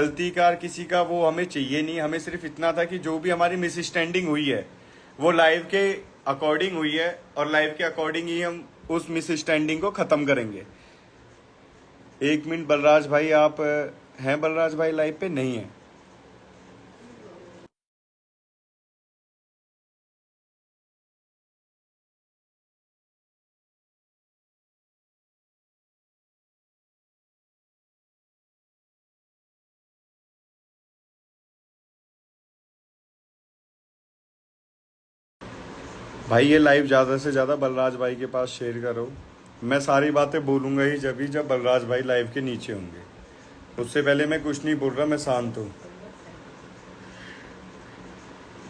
गलती कार किसी का वो हमें चाहिए नहीं, हमें सिर्फ इतना था कि जो भी हमारी मिसअंडरस्टैंडिंग हुई है वो लाइव के अकॉर्डिंग हुई है और लाइव के अकॉर्डिंग ही हम उस मिसअंडरस्टैंडिंग को खत्म करेंगे। एक मिनट बलराज भाई, आप हैं बलराज भाई लाइव पे? नहीं है। भाई ये लाइव ज़्यादा से ज़्यादा बलराज भाई के पास शेयर करो। मैं सारी बातें बोलूँगा ही जब बलराज भाई लाइव के नीचे होंगे। उससे पहले मैं कुछ नहीं बोल रहा, मैं शांत हूँ।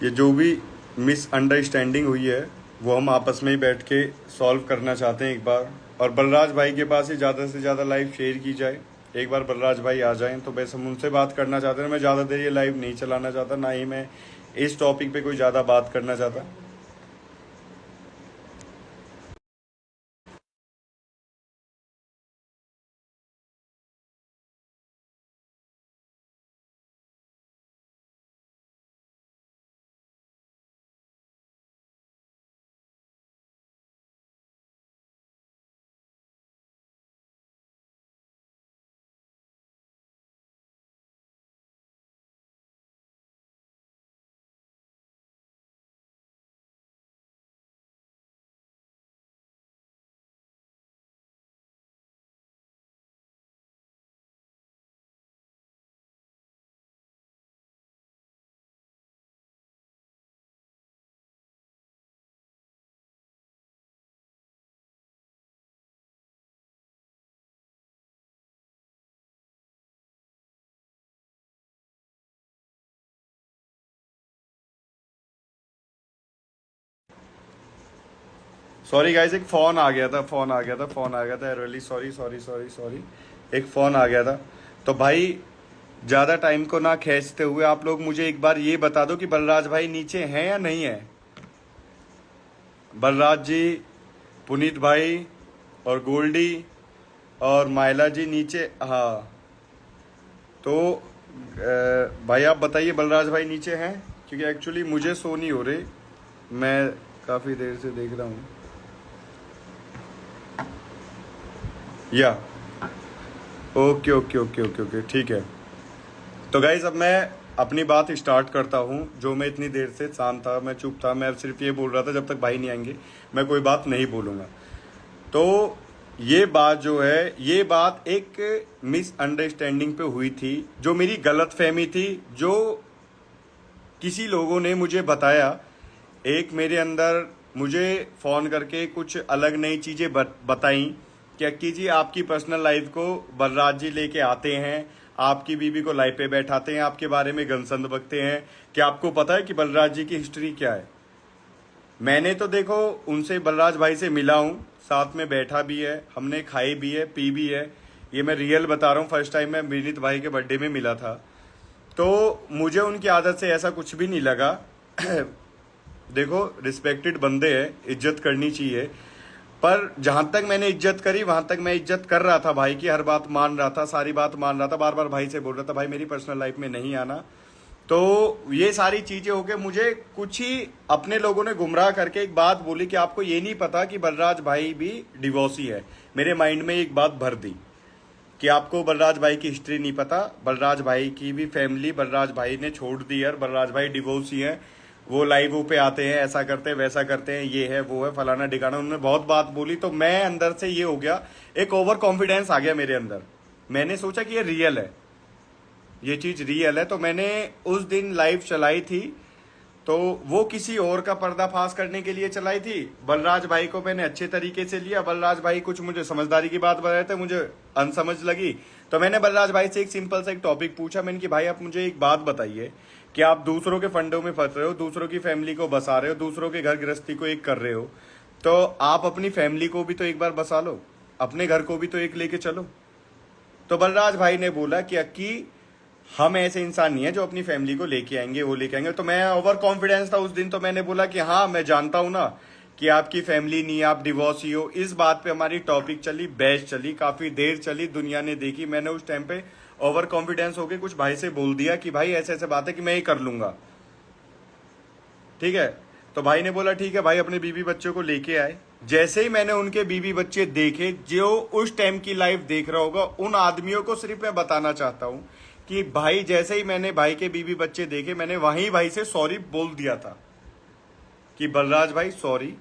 ये जो भी मिसअंडरस्टैंडिंग हुई है वो हम आपस में ही बैठ के सॉल्व करना चाहते हैं एक बार। और बलराज भाई के पास ही ज़्यादा से ज़्यादा लाइव शेयर की जाए। एक बार बलराज भाई आ जाएं तो बस हम उनसे बात करना चाहते हैं। मैं ज़्यादा देर ये लाइव नहीं चलाना चाहता, ना ही मैं इस टॉपिक पे कोई ज़्यादा बात करना चाहता। सॉरी गाइज, एक फ़ोन आ गया था, really sorry sorry sorry sorry. एक फ़ोन आ गया था। तो भाई ज़्यादा टाइम को ना खींचते हुए आप लोग मुझे एक बार ये बता दो कि बलराज भाई नीचे हैं या नहीं है। बलराज जी, पुनीत भाई और गोल्डी और माइला जी नीचे? हाँ। तो भाई आप बताइए बलराज भाई नीचे हैं, क्योंकि एक्चुअली मुझे सो नहीं हो रही, मैं काफ़ी देर से देख रहा हूँ। या okay okay okay okay okay, ठीक है। तो गाइज अब मैं अपनी बात स्टार्ट करता हूँ। जो मैं इतनी देर से शांत था, मैं चुप था, मैं सिर्फ ये बोल रहा था जब तक भाई नहीं आएंगे मैं कोई बात नहीं बोलूँगा। तो ये बात जो है, ये बात एक मिसअंडरस्टैंडिंग पे हुई थी, जो मेरी गलत फहमी थी, जो किसी लोगों ने मुझे बताया। एक मेरे अंदर मुझे फ़ोन करके कुछ अलग नई चीज़ें बताई कि अक्की जी आपकी पर्सनल लाइफ को बलराज जी लेके आते हैं, आपकी बीवी को लाइफ पे बैठाते हैं, आपके बारे में गनसंद बकते हैं कि आपको पता है कि बलराज जी की हिस्ट्री क्या है। मैंने तो देखो उनसे, बलराज भाई से मिला हूँ, साथ में बैठा भी है, हमने खाई भी है, पी भी है। ये मैं रियल बता रहा हूँ। फर्स्ट टाइम मैं विनीत भाई के बर्थडे में मिला था, तो मुझे उनकी आदत से ऐसा कुछ भी नहीं लगा। देखो रिस्पेक्टेड बंदे हैं, इज्जत करनी चाहिए। पर जहां तक मैंने इज्जत करी वहां तक मैं इज्जत कर रहा था भाई की, हर बात मान रहा था, सारी बात मान रहा था, बार बार भाई से बोल रहा था भाई मेरी पर्सनल लाइफ में नहीं आना। तो ये सारी चीजें हो गए। मुझे कुछ ही अपने लोगों ने गुमराह करके एक बात बोली कि आपको ये नहीं पता कि बलराज भाई भी डिवोर्सी है। मेरे माइंड में एक बात भर दी कि आपको बलराज भाई की हिस्ट्री नहीं पता, बलराज भाई की भी फैमिली बलराज भाई ने छोड़ दी है, बलराज भाई डिवोर्सी है, वो लाइव पे आते हैं, ऐसा करते हैं, वैसा करते हैं, ये है वो है, फलाना डिकाना। उन्होंने बहुत बात बोली। तो मैं अंदर से ये हो गया, एक ओवर कॉन्फिडेंस आ गया मेरे अंदर। मैंने सोचा कि ये रियल है, ये चीज रियल है। तो मैंने उस दिन लाइव चलाई थी, तो वो किसी और का पर्दाफाश करने के लिए चलाई थी। बलराज भाई को मैंने अच्छे तरीके से लिया। बलराज भाई कुछ मुझे समझदारी की बात बताए थे, मुझे अनसमझ लगी। तो मैंने बलराज भाई से एक सिंपल सा एक टॉपिक पूछा। मैंने कि भाई आप मुझे एक बात बताइए कि आप दूसरों के फंडों में फंस रहे हो, दूसरों की फैमिली को बसा रहे हो, दूसरों के घर गृहस्थी को एक कर रहे हो, तो आप अपनी फैमिली को भी तो एक बार बसा लो, अपने घर को भी तो एक लेके चलो। तो बलराज भाई ने बोला कि अक्की हम ऐसे इंसान नहीं है जो अपनी फैमिली को लेके आएंगे, वो लेके आएंगे। तो मैं ओवर कॉन्फिडेंस था उस दिन, तो मैंने बोला कि हाँ मैं जानता हूं ना कि आपकी फैमिली नहीं है, आप डिवोर्सी हो। इस बात पे हमारी टॉपिक चली, बहस चली, काफी देर चली, दुनिया ने देखी। मैंने उस टाइम पे ओवर कॉन्फिडेंस होके कुछ भाई से बोल दिया कि भाई ऐसे ऐसे बात है कि मैं ही कर लूंगा, ठीक है। तो भाई ने बोला ठीक है भाई, अपने बीवी बच्चों को लेके आए। जैसे ही मैंने उनके बीवी बच्चे देखे, जो उस टाइम की लाइफ देख रहा होगा, उन आदमियों को सिर्फ मैं बताना चाहता हूं कि भाई जैसे ही मैंने भाई के बीवी बच्चे देखे, मैंने वहीं भाई से सॉरी बोल दिया था कि बलराज भाई सॉरी,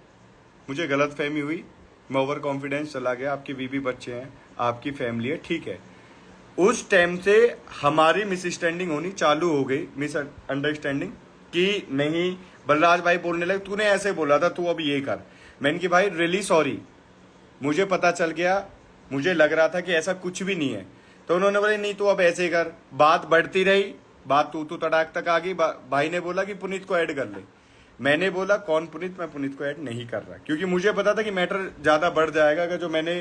मुझे गलत फहमी हुई, मैं ओवर कॉन्फिडेंस चला गया, आपकी बीवी बच्चे हैं, आपकी फैमिली है, ठीक है। उस टाइम से हमारी मिसअंडरस्टैंडिंग होनी चालू हो गई, मिसअंडरस्टैंडिंग, कि नहीं, बलराज भाई बोलने लगे तूने ऐसे बोला था, तू अब ये कर। मैंने कि भाई रियली सॉरी, मुझे पता चल गया, मुझे लग रहा था कि ऐसा कुछ भी नहीं है। तो उन्होंने बोले नहीं तू अब ऐसे कर। बात बढ़ती रही, बात तू तड़ाक तक आ गई। भाई ने बोला कि पुनीत को ऐड कर ले। मैंने बोला कौन पुनीत, मैं पुनीत को ऐड नहीं कर रहा, क्योंकि मुझे पता था कि मैटर ज्यादा बढ़ जाएगा अगर जो मैंने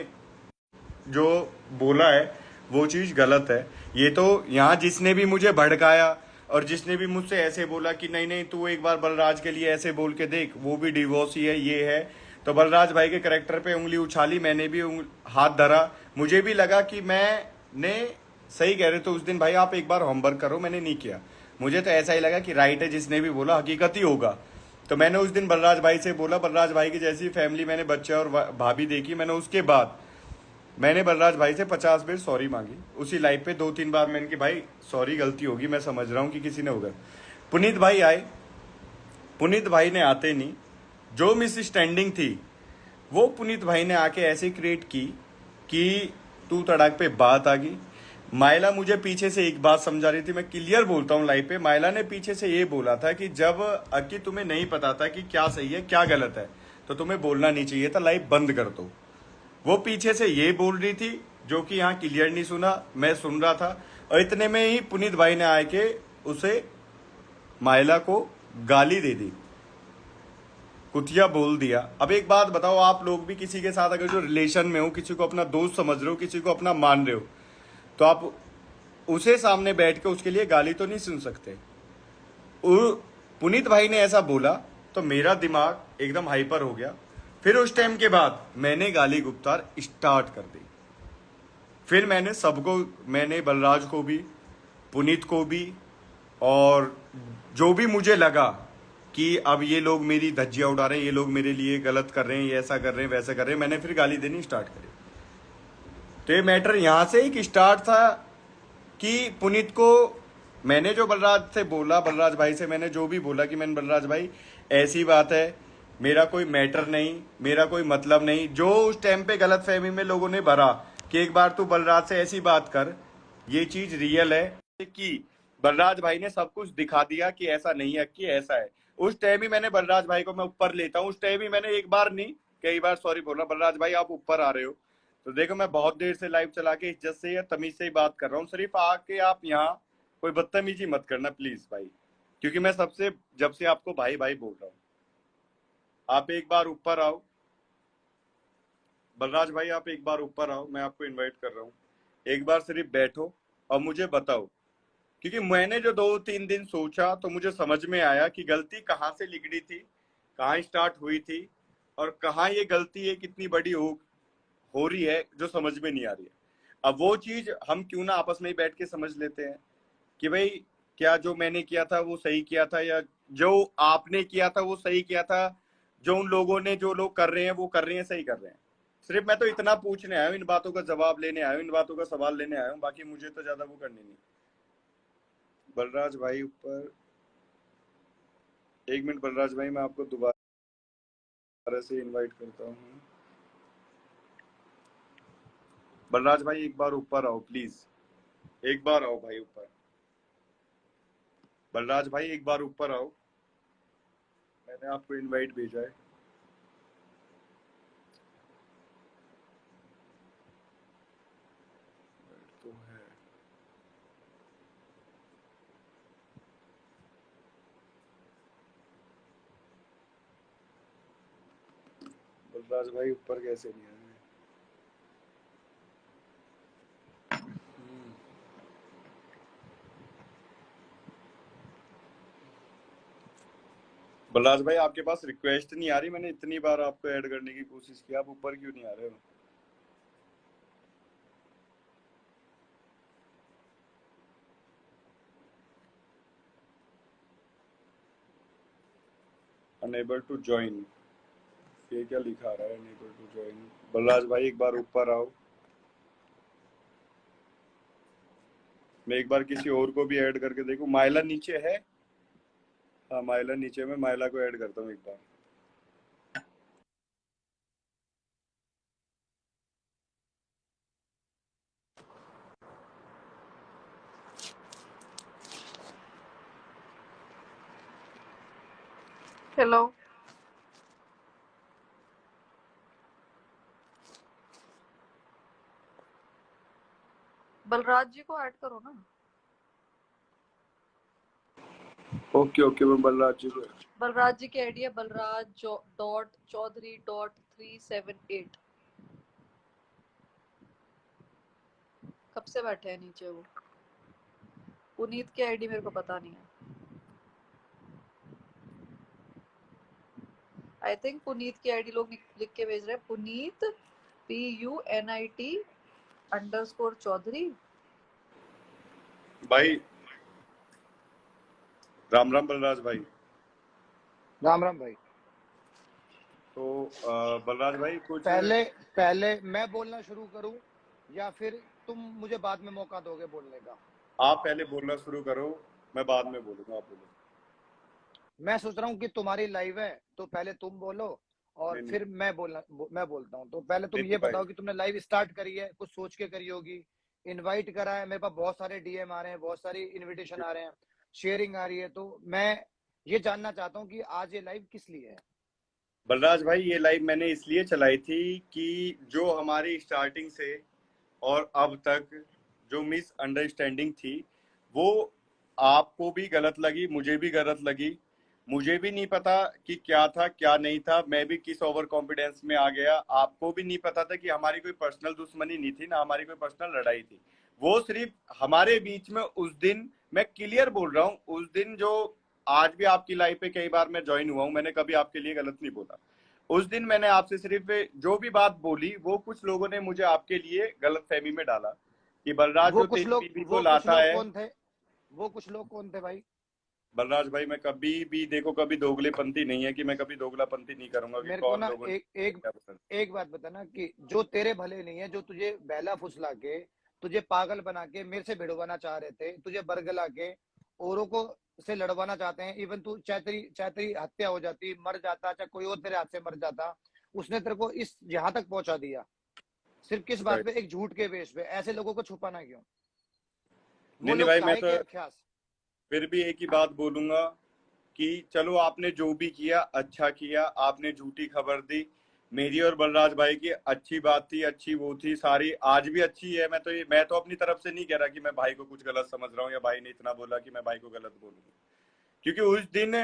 जो बोला है वो चीज गलत है। ये तो यहाँ जिसने भी मुझे भड़काया और जिसने भी मुझसे ऐसे बोला कि नहीं नहीं तू एक बार बलराज के लिए ऐसे बोल के देख, वो भी डिवोर्स ही है, ये है, तो बलराज भाई के करेक्टर पे उंगली उछाली, मैंने भी हाथ धरा। मुझे भी लगा कि मैंने सही कह रहे, तो उस दिन भाई आप एक बार होमवर्क करो, मैंने नहीं किया। मुझे तो ऐसा ही लगा कि राइट है, जिसने भी बोला हकीकत ही होगा। तो मैंने उस दिन बलराज भाई से बोला, बलराज भाई की जैसी फैमिली मैंने बच्चे और भाभी देखी, मैंने उसके बाद मैंने बलराज भाई से 50 बार सॉरी मांगी। उसी लाइफ पे 2-3 बार मैंने कि भाई सॉरी गलती होगी, मैं समझ रहा हूँ कि किसी ने होगा। पुनीत भाई आए, पुनीत भाई ने आते नहीं, जो मिसअंडरस्टैंडिंग थी वो पुनीत भाई ने आके ऐसे क्रिएट की कि तू तड़ाक पे बात आ गई। माइला मुझे पीछे से एक बात समझा रही थी, मैं क्लियर बोलता हूँ लाइव पे। माइला ने पीछे से ये बोला था कि जब अक्की तुम्हें नहीं पता था कि क्या सही है क्या गलत है, तो तुम्हें बोलना नहीं चाहिए था, लाइव बंद कर दो। वो पीछे से ये बोल रही थी, जो कि यहाँ क्लियर नहीं सुना, मैं सुन रहा था। और इतने में ही पुनीत भाई ने आके उसे, माइला को गाली दे दी, कुतिया बोल दिया। अब एक बात बताओ, आप लोग भी किसी के साथ अगर जो रिलेशन में हो, किसी को अपना दोस्त समझ रहे हो, किसी को अपना मान रहे हो, तो आप उसे सामने बैठ के उसके लिए गाली तो नहीं सुन सकते। पुनीत भाई ने ऐसा बोला तो मेरा दिमाग एकदम हाइपर हो गया। फिर उस टाइम के बाद मैंने गाली गुप्तार स्टार्ट कर दी। फिर मैंने सबको, मैंने बलराज को भी, पुनीत को भी, और जो भी मुझे लगा कि अब ये लोग मेरी धज्जियां उड़ा रहे हैं, ये लोग मेरे लिए गलत कर रहे हैं, ये ऐसा कर रहे हैं, वैसा कर रहे हैं, मैंने फिर गाली देनी स्टार्ट करी। तो ये मैटर यहां से एक स्टार्ट था कि पुनीत को मैंने जो बलराज से बोला, बलराज भाई से मैंने जो भी बोला कि मैंने बलराज भाई ऐसी बात है, मेरा कोई मैटर नहीं, मेरा कोई मतलब नहीं, जो उस टाइम पे गलत फहमी में लोगों ने भरा कि एक बार तू बलराज से ऐसी बात कर, ये चीज रियल है कि बलराज भाई ने सब कुछ दिखा दिया कि ऐसा नहीं है, कि ऐसा है। उस टाइम ही मैंने बलराज भाई को मैं ऊपर लेता हूँ, उस टाइम ही मैंने एक बार नहीं कई बार सॉरी बोला, बलराज भाई आप ऊपर आ रहे हो। तो देखो मैं बहुत देर से लाइव चला के इज्जत से या तमीज से ही बात कर रहा हूँ, सिर्फ आके आप यहाँ कोई बदतमीजी मत करना प्लीज भाई, क्योंकि मैं सबसे जब से आपको भाई भाई बोल रहा हूँ। आप एक बार ऊपर आओ, बलराज भाई आप एक बार ऊपर आओ, मैं आपको इनवाइट कर रहा हूँ। एक बार सिर्फ बैठो और मुझे बताओ, क्योंकि मैंने जो 2-3 दिन सोचा तो मुझे समझ में आया कि गलती कहाँ से लिगड़ी थी, कहाँ स्टार्ट हुई थी, और कहाँ ये गलती है कितनी बड़ी हो रही है जो समझ में नहीं आ रही है। अब वो चीज हम क्यों ना आपस में ही बैठ के समझ लेते हैं कि भाई क्या जो मैंने किया था वो सही किया था, या जो आपने किया था वो सही किया था, जो उन लोगों ने, जो लोग कर रहे हैं वो कर रहे हैं, सही कर रहे हैं। सिर्फ मैं तो इतना पूछने आया हूँ, इन बातों का जवाब लेने आया हूँ, इन बातों का सवाल लेने आया हूँ, बाकी मुझे तो ज्यादा वो करनी नहीं। बलराज भाई ऊपर, एक मिनट बलराज भाई, मैं आपको दोबारा से इनवाइट करता हूँ। बलराज भाई एक बार ऊपर आओ प्लीज, एक बार आओ भाई ऊपर। बलराज भाई एक बार ऊपर आओ, मैंने आपको इनवाइट भेजा है। तो है बलराज भाई ऊपर कैसे नहीं आए? बलराज भाई आपके पास रिक्वेस्ट नहीं आ रही? मैंने इतनी बार आपको ऐड करने की कोशिश की, आप ऊपर क्यों नहीं आ रहे हो? अनेबल टू ज्वाइन, ये क्या लिखा रहा है? Unable to join. बलराज भाई एक बार ऊपर आओ, मैं एक बार किसी और को भी ऐड करके देखूं। माइला नीचे है? हाँ माइला नीचे, में माइला को ऐड करता हूँ एक बार। हेलो, बलराज जी को ऐड करो ना। ओके ओके, मैं बलराज जी को। बलराज जी की आईडी है बलराज डॉट चौधरी डॉट 378। कब से बैठे हैं नीचे वो? पुनीत की आईडी मेरे को पता नहीं है। आई थिंक पुनीत की आईडी लोग लिख के भेज रहे हैं, पुनीत PUNIT_चौधरी। भाई राम राम बलराज भाई। राम राम भाई। तो बलराज भाई कुछ पहले पहले मैं बोलना शुरू करूं या फिर तुम मुझे बाद में मौका दोगे बोलने का? आप पहले बोलना शुरू करो, मैं बाद में बोलूंगा, आप बोलो। मैं सोच रहा हूं कि तुम्हारी लाइव है तो पहले तुम बोलो और नहीं फिर मैं बोलता हूं। तो पहले तुम नहीं ये भाई, बताओ कि तुमने लाइव स्टार्ट करी है, कुछ सोच के करी होगी, इनवाइट करा है, मेरे पास बहुत सारे डीएम आ रहे हैं, बहुत सारी इनविटेशन आ रहे हैं, शेयरिंग आ रही है, तो मैं ये जानना चाहता हूं कि आज ये लाइव किस लिए है। बलराज भाई ये लाइव मैंने इसलिए चलाई थी कि जो हमारी स्टार्टिंग से और अब तक जो मिसअंडरस्टैंडिंग थी, वो आपको भी गलत लगी, मुझे भी गलत लगी। मुझे भी नहीं पता कि क्या था क्या नहीं था, मैं भी किस ओवर कॉन्फिडेंस में आ गया। आपको भी नहीं पता था कि हमारी कोई पर्सनल दुश्मनी नहीं थी, ना हमारी कोई पर्सनल लड़ाई थी। वो सिर्फ हमारे बीच में उस दिन, मैं क्लियर बोल रहा हूँ, उस दिन जो, आज भी आपकी लाइफ पे कई बार मैं ज्वाइन हुआ हूँ, मैंने कभी आपके लिए गलत नहीं बोला। उस दिन मैंने आपसे सिर्फ जो भी बात बोली, वो कुछ लोगों ने मुझे आपके लिए गलत फहमी में डाला कि बलराज जो तेरी बीवी को वो कुछ लाता लोग है। कौन थे? वो कुछ लोग कौन थे भाई? बलराज भाई मैं कभी भी देखो, कभी दोगलेपंथी नहीं है कि मैं कभी दोगलापंथी नहीं करूंगा कि मेरे को कौन ना लोगों ने एक एक क्या पसंद। एक बात बताना कि जो तेरे भले नहीं है, जो तुझे बहला फुसला के, तुझे पागल बना के मेरे से भिड़वाना चाह रहे थे, तुझे बरगला के औरों को से लड़वाना चाहते हैं, इवन तू चाहे तेरी हत्या हो जाती, मर जाता, चाहे कोई और तेरे हाथ से मर जाता, उसने तेरे को इस यहाँ तक पहुंचा दिया सिर्फ किस बात राइट। पे? एक झूठ के बेस पे। ऐसे लोगों को छुपाना क्यों? वो नहीं नहीं लोग भाई, मैं काहे तो के अख्यास। फिर भी एक ही बात बोलूंगा कि चलो आपने जो भी किया अच्छा किया, आपने झूठी खबर दी। मेरी और बलराज भाई की अच्छी बात थी, अच्छी वो थी सारी, आज भी अच्छी है। मैं तो अपनी तरफ से नहीं कह रहा कि मैं भाई को कुछ गलत समझ रहा हूँ या भाई ने इतना बोला कि मैं भाई को गलत बोलूँ, क्योंकि उस दिन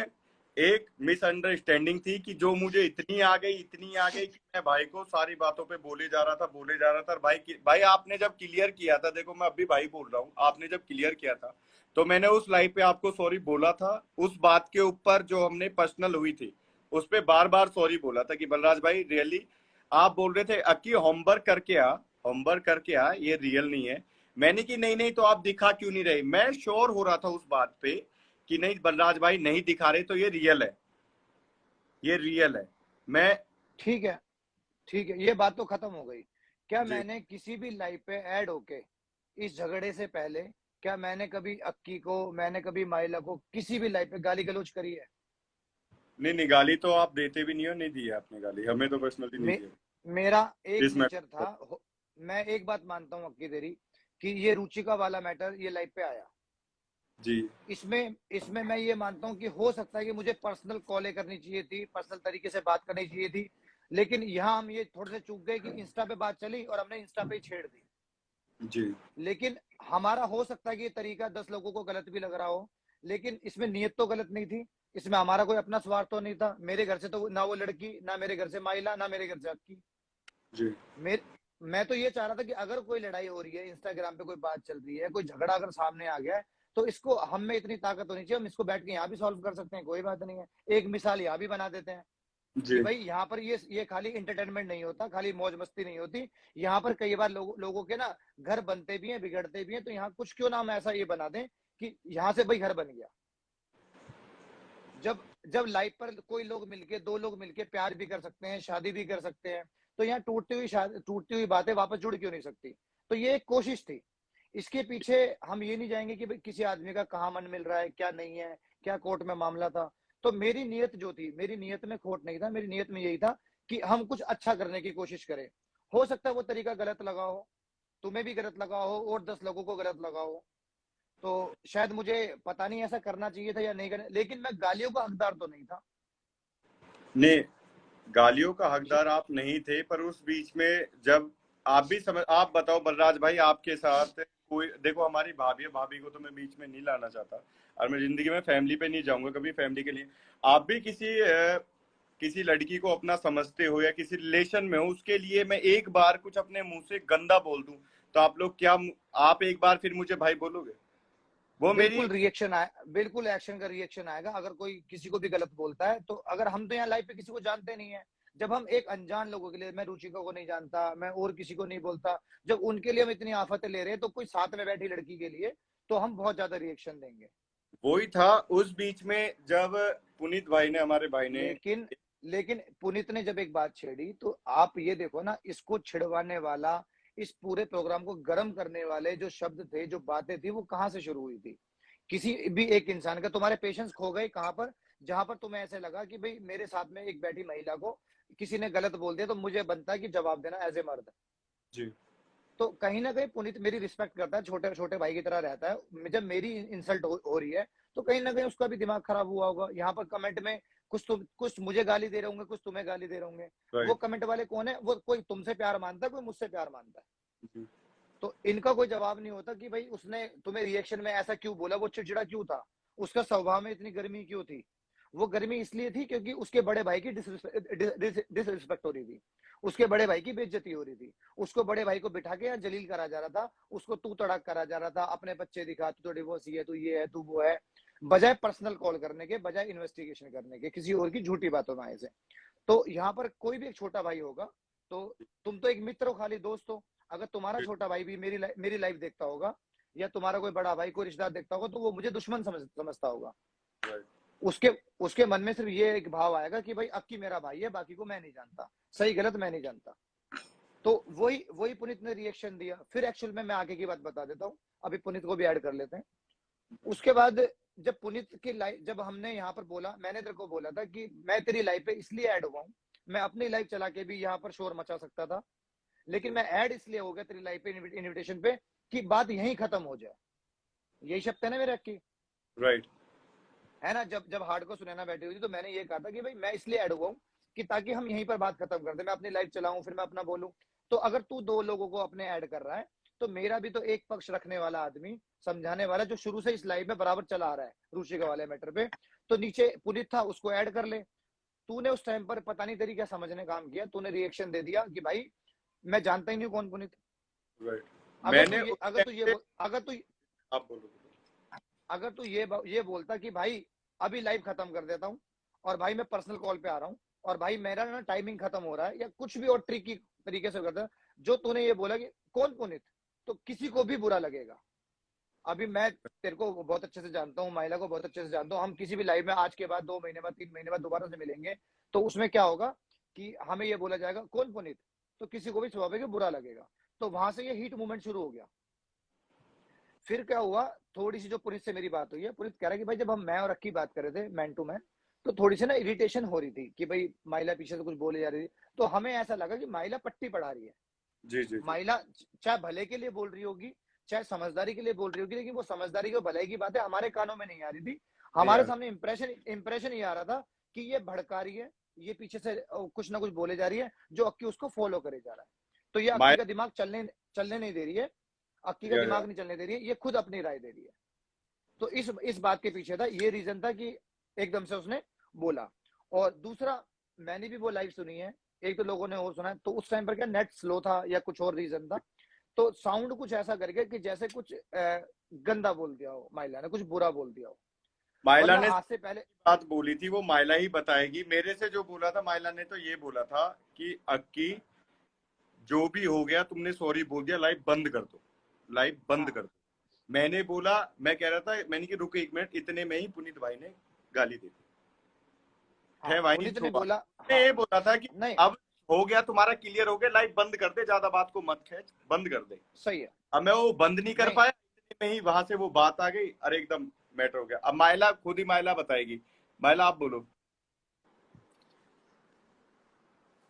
एक मिसअंडरस्टैंडिंग थी कि जो मुझे इतनी आ गई कि मैं भाई को सारी बातों पे बोले जा रहा था। भाई आपने जब क्लियर किया था, देखो मैं अभी भाई बोल रहा हूँ, आपने जब क्लियर किया था तो मैंने उस लाइव पे आपको सॉरी बोला था। उस बात के ऊपर जो हमने पर्सनल हुई थी, उस पे बार बार सॉरी बोला था कि बलराज भाई रियली, आप बोल रहे थे अक्की होमवर्क करके आ, होमवर्क करके आ, ये रियल नहीं है। मैंने कि नहीं नहीं, तो आप दिखा क्यों नहीं रहे? मैं श्योर हो रहा था उस बात पे कि नहीं बलराज भाई नहीं दिखा रहे, तो ये रियल है, ये रियल है। मैं ठीक है, ठीक है, ये बात तो खत्म हो गई। क्या जी मैंने किसी भी लाइव पे ऐड होके इस झगड़े से पहले, क्या मैंने कभी अक्की को, मैंने कभी माइला को किसी भी लाइव पे गाली गलौज करी है? नहीं नहीं, गाली तो आप देते भी नहीं हो, नहीं दी है आपने गाली हमें तो पर्सनली, नहीं मे, दी है मेरा एक इस नेचर मैटर था। पर। मैं एक बात मानता हूँ अक्की तेरी, कि ये रुचिका वाला मैटर ये लाइव पे आया, जी इसमें इसमें मैं ये मानता हूँ कि हो सकता है कि मुझे पर्सनल कॉलें करनी चाहिए थी, पर्सनल तरीके से बात करनी चाहिए थी, लेकिन यहाँ हम ये थोड़े से चूक गए कि इंस्टा पे बात चली और हमने इंस्टा पे ही छेड़ दी। जी लेकिन हमारा हो सकता है कि ये तरीका 10 लोगों को गलत भी लग रहा हो, लेकिन इसमें नीयत तो गलत नहीं थी, इसमें हमारा कोई अपना स्वार्थ तो नहीं था। मेरे घर से तो ना वो लड़की, ना मेरे घर से माइला, ना मेरे घर से अक्की। जी मैं तो ये चाह रहा था कि अगर कोई लड़ाई हो रही है, इंस्टाग्राम पे कोई बात चल रही है, कोई झगड़ा अगर सामने आ गया है, तो इसको हम में इतनी ताकत होनी चाहिए, हम इसको बैठ के यहाँ भी सॉल्व कर सकते हैं, कोई बात नहीं है। एक मिसाल यहाँ भी बना देते हैं कि जी भाई यहाँ पर ये खाली इंटरटेनमेंट नहीं होता, खाली मौज मस्ती नहीं होती। यहाँ पर कई बार लोगों के ना घर बनते भी हैं, बिगड़ते भी हैं, तो यहाँ कुछ क्यों ना हम ऐसा ये बना दें कि यहाँ से भाई घर बन गया। जब जब लाइफ पर कोई लोग मिलके, दो लोग मिलके प्यार भी कर सकते हैं, शादी भी कर सकते हैं, तो यहाँ टूटती हुई बातें वापस जुड़ क्यों नहीं सकती? तो ये एक कोशिश थी। इसके पीछे हम ये नहीं जाएंगे कि भाई किसी आदमी का कहाँ मन मिल रहा है, क्या नहीं है, क्या कोर्ट में मामला था। तो मेरी नीयत जो थी, मेरी नीयत में खोट नहीं था, मेरी नीयत में यही था कि हम कुछ अच्छा करने की कोशिश करें। हो सकता है वो तरीका गलत लगा हो, तुम्हें भी गलत लगा हो और 10 लोगों को गलत लगा हो। तो शायद मुझे पता नहीं ऐसा करना चाहिए था या नहीं करना, लेकिन मैं गालियों का हकदार तो नहीं था। नहीं, गालियों का हकदार आप नहीं थे, पर उस बीच में जब आप भी समझ, आप बताओ बलराज भाई, आपके साथ कोई, देखो हमारी भाभी है, भाभी को तो मैं बीच में नहीं लाना चाहता, और मैं जिंदगी में फैमिली पे नहीं जाऊंगा कभी, फैमिली के लिए आप भी किसी लड़की को अपना समझते हो या किसी रिलेशन में हो, उसके लिए मैं एक बार कुछ अपने मुंह से गंदा बोल दूं तो आप लोग क्या, आप एक बार फिर मुझे भाई बोलोगे? वो मेरी, बिल्कुल रिएक्शन आए, बिल्कुल एक्शन का रिएक्शन आएगा अगर कोई किसी को भी गलत बोलता है। तो अगर हम तो यहाँ लाइफ पे किसी को जानते नहीं है, जब हम एक अनजान लोगों के लिए, मैं रुचिका को नहीं जानता, मैं और किसी को नहीं बोलता, जब उनके लिए हम इतनी आफतें ले रहे हैं, तो कोई साथ में बैठी लड़की के लिए तो हम बहुत ज्यादा रिएक्शन देंगे। वही था उस बीच में जब पुनीत भाई ने, हमारे भाई ने, लेकिन लेकिन पुनीत ने जब एक बात छेड़ी, तो आप ये देखो ना, इसको छिड़वाने वाला, इस पूरे प्रोग्राम को गर्म करने वाले जो शब्द थे, जो बातें थी, वो कहाँ से शुरू हुई थी? किसी भी एक इंसान का। तुम्हारे पेशेंस खो गए कहां पर? जहां पर तुम्हें ऐसे लगा कि भाई मेरे साथ में एक बैठी महिला को किसी ने गलत बोल दिया, तो मुझे बनता है कि जवाब देना एज ए मर्द। जी, तो कहीं ना कहीं पुनीत मेरी रिस्पेक्ट करता है, छोटे छोटे भाई की तरह रहता है। जब मेरी इंसल्ट हो रही है, तो कहीं ना कहीं उसका भी दिमाग खराब हुआ होगा। यहाँ पर कमेंट में कुछ मुझे गाली दे रहे होंगे, कुछ तुम्हें गाली दे रहे होंगे। वो राइट, कमेंट वाले कौन है? वो कोई तुमसे प्यार मानता है, कोई मुझसे प्यार मानता है। जी, तो इनका कोई जवाब नहीं होता कि भाई उसने तुम्हें रिएक्शन में ऐसा क्यों बोला, वो चिड़चिड़ा क्यों था, उसका स्वभाव में इतनी गर्मी क्यों थी? वो गर्मी इसलिए थी क्योंकि उसके बड़े भाई की डिसरिस्पेक्ट हो रही थी, उसके बड़े भाई की बेइज्जती हो रही थी, उसको बड़े भाई को बिठा के यहाँ जलील करा जा रहा था, उसको तू तड़ाक करा जा रहा था, अपने बच्चे दिखा, तू तो डिवोर्सी है, तू ये है, तू वो है, बजाय पर्सनल कॉल करने के, बजाय इन्वेस्टिगेशन करने के, किसी और की झूठी बातों में आए से। तो यहाँ पर कोई भी एक छोटा भाई होगा, तो तुम तो एक मित्र हो, खाली दोस्त हो। अगर तुम्हारा छोटा भाई भी मेरी लाइफ देखता होगा, या तुम्हारा कोई बड़ा भाई कोई रिश्तेदार देखता होगा, तो वो मुझे दुश्मन समझता होगा। राइट, उसके उसके मन में सिर्फ ये एक भाव आएगा कि भाई अक्की मेरा भाई है, बाकी को मैं नहीं जानता, सही गलत मैं नहीं जानता। तो वही वही पुनीत ने रिएक्शन दिया। फिर एक्चुअल में मैं आगे की बात बता देता हूँ, अभी पुनीत को भी ऐड कर लेते हैं। उसके बाद जब पुनीत की लाइफ, जब हमने यहाँ पर बोला, मैंने तेरे को बोला था कि मैं तेरी लाइफ पे इसलिए ऐड हुआ हूँ, मैं अपनी लाइफ चला के भी यहाँ पर शोर मचा सकता था, लेकिन मैं ऐड इसलिए हो गया तेरी लाइफ पे, इनविटेशन पे, कि बात यहीं खत्म हो जाए। यही शब्द है ना मेरे अक्की, राइट, है ना? जब जब हार्ड को सुनैना बैठी हुई थी, तो मैंने ये कहा था कि भाई मैं इसलिए ऐड हुआ हूँ कि ताकि हम यहीं पर बात खत्म कर दे, मैं अपनी लाइफ चलाऊं, फिर मैं अपना बोलूं। तो अगर तू दो लोगों को अपने ऐड कर रहा है, तो मेरा भी तो एक पक्ष रखने वाला आदमी, समझाने वाला, जो शुरू से इस लाइफ में बराबर चला आ रहा है रुचिका वाले मैटर पे, तो नीचे पुनीत था, उसको ऐड कर ले। तूने उस टाइम पर पता नहीं तेरी क्या समझने काम किया, तूने रिएक्शन दे दिया कि भाई मैं जानता ही नहीं कौन पुनीत। राइट। अगर तू मैंने ये उस अगर टाइम तू ये पे, बोल- अगर तू आप बोलो। अगर तू ये बोलता कि भाई अभी लाइव खत्म कर देता हूँ, और भाई मैं पर्सनल कॉल पे आ रहा हूँ, और भाई मेरा ना टाइमिंग खत्म हो रहा है, या कुछ भी और ट्रिकी तरीके से करता, जो तूने ये बोला कि कौन पुनीत, तो किसी को भी बुरा लगेगा। अभी मैं तेरे को बहुत अच्छे से जानता हूँ, महिला को बहुत अच्छे से जानता हूँ, हम किसी भी लाइव में आज के बाद 2 महीने बाद 3 महीने बाद दोबारा से मिलेंगे, तो उसमें क्या होगा कि हमें ये बोला जाएगा कौन पुनीत, तो किसी को भी स्वाभाविक बुरा लगेगा। तो वहां से ये हीट मूवमेंट शुरू हो गया। फिर क्या हुआ, थोड़ी सी जो पुनीत से मेरी बात हुई है, पुनीत कह रहा है कि भाई जब हम मैं और अक्की बात कर रहे थे मैन टू मैन, तो थोड़ी सी ना इरिटेशन हो रही थी कि भाई महिला पीछे से कुछ बोले जा रही थी। तो हमें ऐसा लगा कि महिला पट्टी पढ़ा रही है। जी, जी, जी, महिला चाहे भले के लिए बोल रही होगी, चाहे समझदारी के लिए बोल रही होगी, लेकिन वो समझदारी की भलाई की बातें हमारे कानों में नहीं आ रही थी। नहीं हमारे यार, सामने इंप्रेशन ये आ रहा था कि ये भड़का रही है, ये पीछे से कुछ ना कुछ बोले जा रही है, जो अक्की उसको फॉलो करे जा रहा है। तो ये अक्की माय, का दिमाग चलने नहीं दे रही है, अक्की का या दिमाग नहीं चलने दे रही है, ये खुद अपनी राय दे रही है। तो इस बात के पीछे था, ये रीजन था कि एकदम से उसने बोला। और दूसरा, मैंने भी वो लाइव सुनी है, एक तो लोगों ने और सुना है, तो उस टाइम पर क्या नेट स्लो था या कुछ और रीजन था, तो साउंड कुछ ऐसा कर गया कि जैसे कुछ गंदा बोल दिया हो, महिला ने कुछ बुरा बोल दिया हो, माइला वरना ने आज से पहले। बात बोली थी, वो माइला ही बताएगी। मेरे से जो बोला था माइला ने, तो ये बोला था कि अक्की, जो भी हो गया तुमने सॉरी बोल दिया, लाइव बंद कर दो, लाइव बंद हाँ, कर दो। मैंने बोला, मैं कह रहा था, मैंने कि रुको 1 मिनट, इतने में ही पुनीत भाई ने गाली दे दी। हाँ, भाई पुनीत जो ने बात बोला। मैं हाँ, ये बोला था कि नहीं अब हो गया तुम्हारा, क्लियर हो गया, लाइव बंद कर दे, ज्यादा बात को मत खींच, बंद कर दे। सही है। अब मैं वो बंद नहीं कर नहीं पाया, इतने में ही वहां से वो बात आ गई, अरे एकदम मैटर हो गया। अब माइला खुद ही माइला बताएगी। माइला आप बोलो।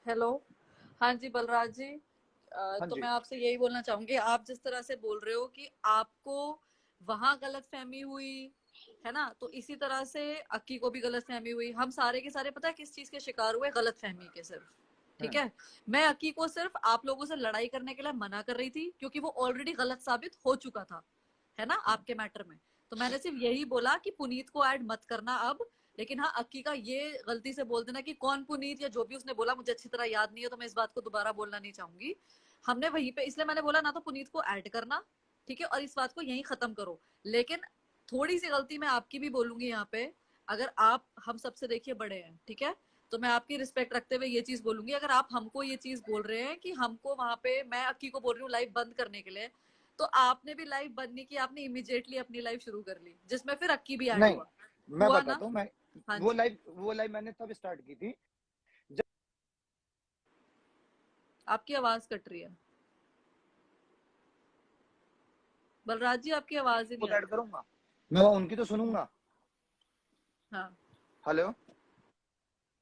हेलो। हाँ जी बलराज जी, हाँ तो जी। मैं आपसे यही बोलना चाहूंगी, आप जिस तरह से बोल रहे हो कि आपको वहां गलतफहमी हुई है ना, तो इसी तरह से अक्की को भी गलतफहमी हुई। हम सारे के सारे पता है किस चीज के शिकार हुए? गलतफहमी के सिर्फ। ठीक हम्म। है। मैं अक्की को सिर्फ आप लोगों से लड़ाई करने के लिए मना कर रही थी, क्योंकि वो ऑलरेडी गलत साबित हो चुका था, है ना, आपके मैटर में। तो मैंने सिर्फ यही बोला कि पुनीत को ऐड मत करना अब। लेकिन हाँ, अक्की का ये गलती से बोल देना कि कौन पुनीत या जो भी उसने बोला, मुझे अच्छी तरह याद नहीं है, तो मैं इस बात को दोबारा बोलना नहीं चाहूंगी। हमने वहीं पे, इसलिए मैंने बोला ना तो पुनीत को ऐड करना, ठीक है, और इस बात को यहीं खत्म करो। लेकिन थोड़ी सी गलती मैं आपकी भी बोलूंगी यहाँ पे। अगर आप हम सबसे देखिए बड़े हैं, ठीक है, तो मैं आपकी रिस्पेक्ट रखते हुए ये चीज बोलूंगी, अगर आप हमको ये चीज बोल रहे हैं कि हमको वहां पे, मैं अक्की को बोल रही हूँ लाइव बंद करने के लिए, तो आपने भी लाइव बंद नहीं की, आपने इमीडिएटली अपनी लाइव शुरू कर ली, जिसमें फिर अक्की भी ऐड नहीं, हुआ। मैं हुआ ना? बताता हूँ। मैं हाँ वो जी। लाइव वो लाइव मैंने तब स्टार्ट की थी जब आपकी आवाज कट रही है बलराज जी, आपकी आवाज ही नहीं आ ऐड रही। करूंगा, मैं वो उनकी तो सुनूंगा। हाँ। हेलो।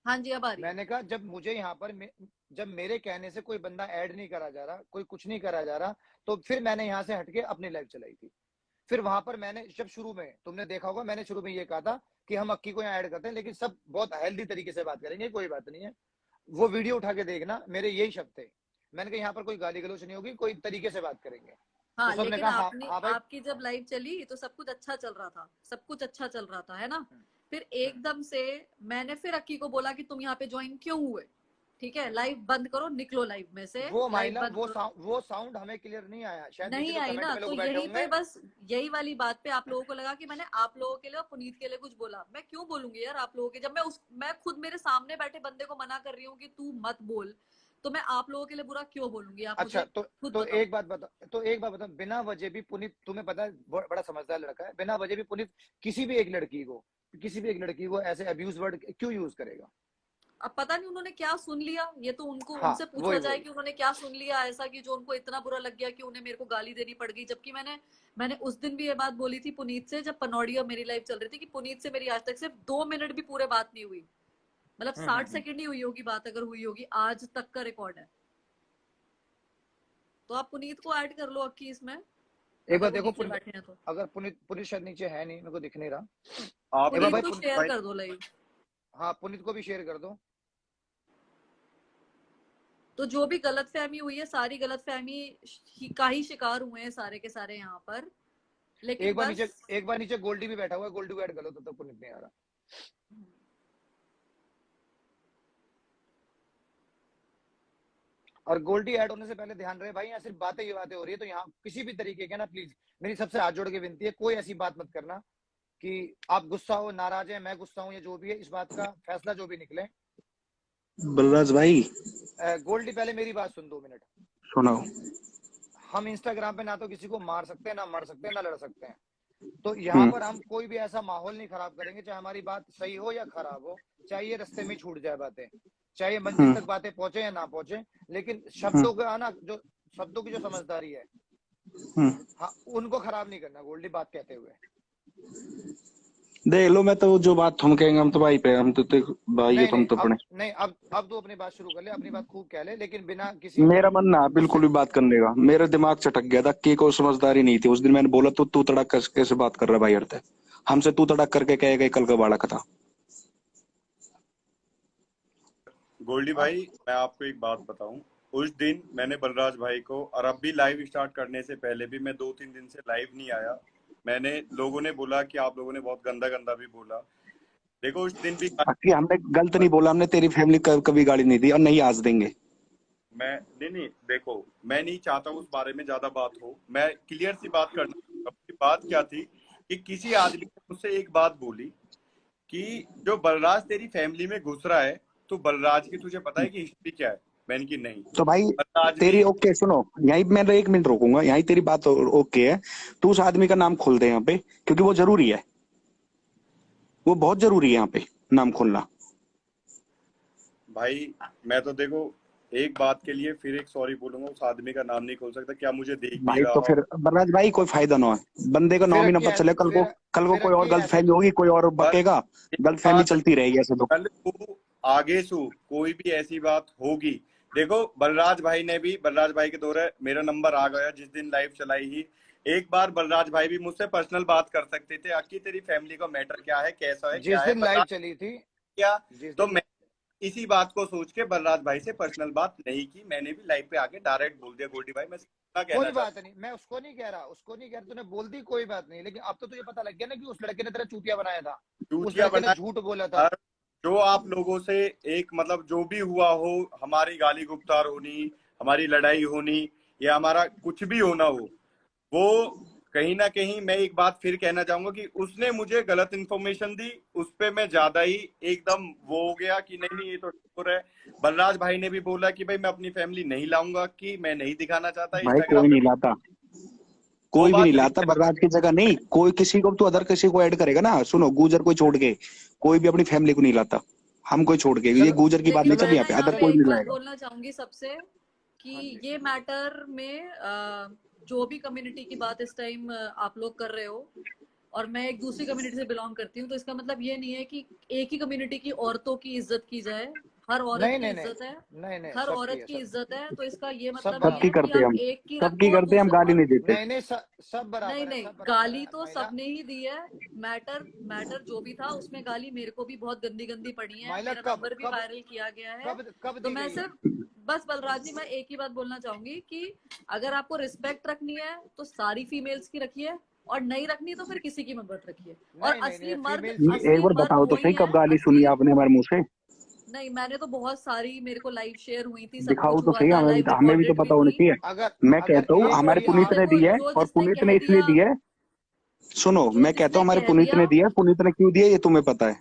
हाँ जी, अब आ रही है। मैंने कहा जब मुझे यहाँ पर जब मेरे कहने से कोई बंदा ऐड नहीं करा जा रहा, कोई कुछ नहीं करा जा रहा, तो फिर मैंने यहाँ से हटके अपनी लाइव चलाई थी। फिर वहां पर मैंने जब शुरू में, तुमने देखा होगा, मैंने शुरू में ये कहा था कि हम अक्की को यहाँ ऐड करते हैं, लेकिन सब बहुत हेल्दी तरीके से बात करेंगे, कोई बात नहीं है। वो वीडियो उठा के देखना, मेरे यही शब्द थे। मैंने कहा यहाँ पर कोई गाली गलौज नहीं होगी, कोई तरीके से बात करेंगे। तो हाँ, सबने लेकिन कहा हाँ आपने, हाँ भाई। आपकी जब लाइव चली तो सब कुछ अच्छा चल रहा था, सब कुछ अच्छा चल रहा था, है ना। हम्म, फिर हम्म। एकदम से मैंने फिर अक्की को बोला कि तुम यहाँ पे ज्वाइन क्यों हुए? ठीक है, लाइव बंद करो, निकलो लाइव में से, वो लाइव माइला, बंद करो। वो साउंड हमें क्लियर नहीं आया, शायद नीचे नहीं जो आई कमेंट ना, में तो लोग बैठे यही पे होंगे। बस, यही वाली बात पे आप लोगों को लगा कि मैंने आप लोगों के लिए और पुनीत के लिए कुछ बोला। मैं क्यों बोलूंगी यार आप लोगों के, जब मैं खुद मेरे सामने बैठे बंदे को मना कर रही हूँ कि तू मत बोल, तो मैं आप लोगों के लिए बुरा क्यों बोलूंगी? आप अच्छा, मुझे खुद तो बताओ। एक बात बता, बिना वजह भी पुनीत, तुम्हें पता है बड़ा समझदार लड़का है, बिना वजह भी पुनीत किसी भी एक लड़की को ऐसे अब्यूज वर्ड क्यों यूज करेगा? अब पता नहीं उन्होंने क्या सुन लिया, ये तो उनको, हाँ, उनसे पूछा वही जाए वही। कि उन्होंने क्या सुन लिया ऐसा कि जो उनको इतना बुरा लग गया कि उन्हें मेरे को गाली देनी पड़ गई। जबकि मैंने उस दिन भी ये बात बोली थी पुनीत से, जब पनौड़ी और मेरी लाइव चल रही थी, कि पुनीत से मेरी आज तक सिर्फ 2 मिनट भी पूरे बात नहीं हुई, मतलब 60 सेकंड ही हुई होगी बात, अगर हुई होगी, आज तक का रिकॉर्ड है। तो आप पुनीत को ऐड कर लो अक्की इसमें, एक अगर बार वो देखो नीचे पुनीत, बैठे हैं तो। अगर पुनीत पुनीत शायद नीचे है नहीं, मेरे को दिख नहीं रहा। आप एक बार पुनीत भाई को पुनीत, शेयर भाई कर दो लाइव। हाँ पुनीत को भी शेयर कर दो। तो जो भी गलतफहमी हुई है, सारी गलतफहमी का ही शिकार हुए हैं सारे के सारे यहाँ पर। लेकिन बस, एक बार नीचे गोल्डी भी बैठा हुआ है, गोल्डी को ऐड कर लो, तब तक पुनीत नहीं आ रहा। और गोल्डी ऐड होने से पहले ध्यान रहे भाई, यहाँ सिर्फ बातें ही बातें हो रही है, तो यहाँ किसी भी तरीके के ना, प्लीज मेरी सबसे हाथ जोड़ के विनती है, कोई ऐसी बात मत करना कि आप गुस्सा हो, नाराज है, मैं गुस्सा हूं, या जो भी है, इस बात का फैसला जो भी निकले। बलराज भाई गोल्डी पहले मेरी बात सुन, 2 मिनट। सुनाओ। हम इंस्टाग्राम पे ना तो किसी को मार सकते हैं, ना मर सकते हैं, ना लड़ सकते हैं। तो यहाँ पर हम कोई भी ऐसा माहौल नहीं खराब करेंगे, चाहे हमारी बात सही हो या खराब हो, चाहे ये रास्ते में छूट जाए बातें, चाहे ये मंजिल तक बातें पहुंचे या ना पहुंचे, लेकिन शब्दों का ना, जो शब्दों की जो समझदारी है, हाँ, उनको खराब नहीं करना गोल्डी, बात कहते हुए। देख लो, मैं तो जो बात हम कहेंगे, हम तो भाई पे, हम तो भाई है, नहीं नहीं, तुम तो अपने। अब तू अपनी बात शुरू कर ले, अपनी बात खूब कह ले, लेकिन बिना किसी मेरा मन ना बिल्कुल उससे। भी बात करने का, मेरा दिमाग चटक गया था कि कोई समझदारी नहीं थी उस दिन। मैंने बोला तो तू तड़क कैसे बात कर रहा है भाई हरते, हमसे तू तड़क करके कहेगा कल का बाड़ा था। गोल्डी हाँ, भाई, मैं आपको एक बात बताऊं, उस दिन मैंने बलराज भाई को, और अब भी लाइव स्टार्ट करने से पहले भी मैं 2-3 दिन से लाइव नहीं आया। मैंने, लोगों ने बोला कि आप लोगों ने बहुत गंदा गंदा भी बोला। देखो उस दिन भी कि हमने गलत नहीं बोला, हमने तेरी फैमिली कभी गाली नहीं दी और नहीं आज देंगे। मैं, नहीं देखो, मैं नहीं चाहता उस बारे में ज्यादा बात हो, मैं क्लियर सी बात करना चाहता हूं कि बात क्या थी। कि किसी आदमी ने मुझसे एक बात बोली कि जो बलराज तेरी फैमिली में घुस रहा है, तो बलराज की तुझे पता है कि हिस्ट्री क्या है? मैंने की नहीं, तो भाई बलराज भी। तेरी ओके सुनो, यहीं मैं 1 मिनट रोकूंगा, यहीं तेरी बात ओके है। तू उस आदमी का नाम खोल दे यहाँ पे, क्योंकि वो जरूरी है, वो बहुत जरूरी है यहाँ पे नाम खोलना। भाई मैं तो देखो एक बात के लिए फिर एक सॉरी बोलूंगा, उस आदमी का नाम नहीं खोल सकता, क्या मुझे देख भी भाई रहा तो हो। फिर बलराज भाई कोई फायदा ना है, बंदे का फिर नाम ही ना अक्की पता चले, कल को फिर कोई और अक्की गलत ऐसे फहमी होगी, कोई और बस बकेगा, एक गलत फहमी बात, चलती रहेगी ऐसे तो। कल को आगे सु कोई भी ऐसी बात होगी, देखो बलराज भाई के दौरे मेरा नंबर आ गया जिस दिन लाइव चलाई ही। एक बार बलराज भाई भी मुझसे पर्सनल बात कर सकते थे, आखिर तेरी फैमिली का मैटर क्या है, कैसा है क्या जिस है, दिन बता लाइव चली थी, क्या। जिस तो दिन मैं इसी बात को सोच के बलराज भाई से पर्सनल बात नहीं की, मैंने भी लाइव पे आके डायरेक्ट बोल दिया गोल्डी भाई मैं क्या कहना कोई बात चाहता नहीं, मैं उसको नहीं कह रहा, तूने बोल दी कोई बात नहीं, लेकिन अब तो तुझे पता लग गया ना कि उस लड़के ने तेरा चूतिया बनाया था, हूँ, उस चूतिया लड़के ने बना। झूठ बोला था। और जो आप लोगों से एक मतलब जो भी हुआ हो, हमारी गाली गुप्तार होनी, हमारी लड़ाई होनी, या हमारा कुछ भी होना हो, वो कहीं ना कहीं मैं एक बात फिर कहना चाहूंगा कि उसने मुझे गलत इन्फॉर्मेशन दी, उस पे मैं ज्यादा ही एकदम वो हो गया कि नहीं नहीं ये तो ठीक है। बलराज भाई ने भी बोला कि भाई मैं अपनी फैमिली नहीं लाऊंगा, कि मैं नहीं दिखाना चाहता भाई इंस्टाग्राम कोई पे। नहीं लाता, वो कोई भी नहीं बात लाता, बलराज की जगह नहीं कोई, किसी को तो अदर किसी को ऐड करेगा ना, सुनो गुजर कोई छोड़ के कोई भी अपनी फैमिली को नहीं लाता, हम कोई छोड़ के, ये चलो गुजर की बात नहीं लेकिन चल चलो रही मैं यहाँ ना पे, यहाँ अदर पे कोई चलो नहीं एक बात लाएगा। बोलना चाहूंगी सबसे कि हाँ जी, ये मैटर में जो भी कम्युनिटी की बात इस टाइम आप लोग कर रहे हो, और मैं एक दूसरी कम्युनिटी से बिलोंग करती हूँ, तो इसका मतलब ये नहीं है कि एक ही कम्युनिटी की औरतों की इज्जत की जाए। हर औरत नहीं की नहीं नहीं इज्जत है, नहीं नहीं, हर सबकी औरत है, की सब इज्जत है, तो इसका ये सब मतलब नहीं सबकी है बराबर कि है। करते आप हम, एक की सबकी रखो और करते हम, दूसरे गाली और नहीं देते। नहीं नहीं, सब नहीं बराबर है, नहीं, सब बराबर गाली है तो महिला। सबने ही दी है। मैटर मैटर जो भी था उसमें गाली मेरे को भी बहुत गंदी गंदी पड़ी है, महिला मेरा कब नंबर भी कब वायरल किया गया है। कब तो दी मैं गई है? सिर्फ बस बलराज जी, मैं एक ही बात बोलना चाहूंगी कि अगर आपको रिस्पेक्ट रखनी है तो सारी फीमेल्स की रखिए, और नहीं रखनी तो फिर किसी की मत रखिए। और नहीं नहीं नहीं, फीमेल्स की एक असली बार मर्द बताओ तो वही सही, कब हैं गाली सुनी असली। आपने हमारे मुंह से? नहीं, मैंने तो बहुत सारी, मेरे को लाइव शेयर हुई थी, सब दिखाओ कुछ तो हुआ सही, था, हमें भी लाइव तो, हमें भी तो रिकॉर्डेड भी पता होना थी। चाहिए। अगर मैं अगर कहता हूँ एक तो हमारे बारी पुनीत जिसने ने आप को दी है, जो और जिसने पुनीत कह ने इसलिए दिया, दी है, सुनो जो मैं कहता जिसने हूँ हमारे कह पुनीत दिया, ने दी है, पुनीत ने क्यों दिया ये तुम्हें पता है।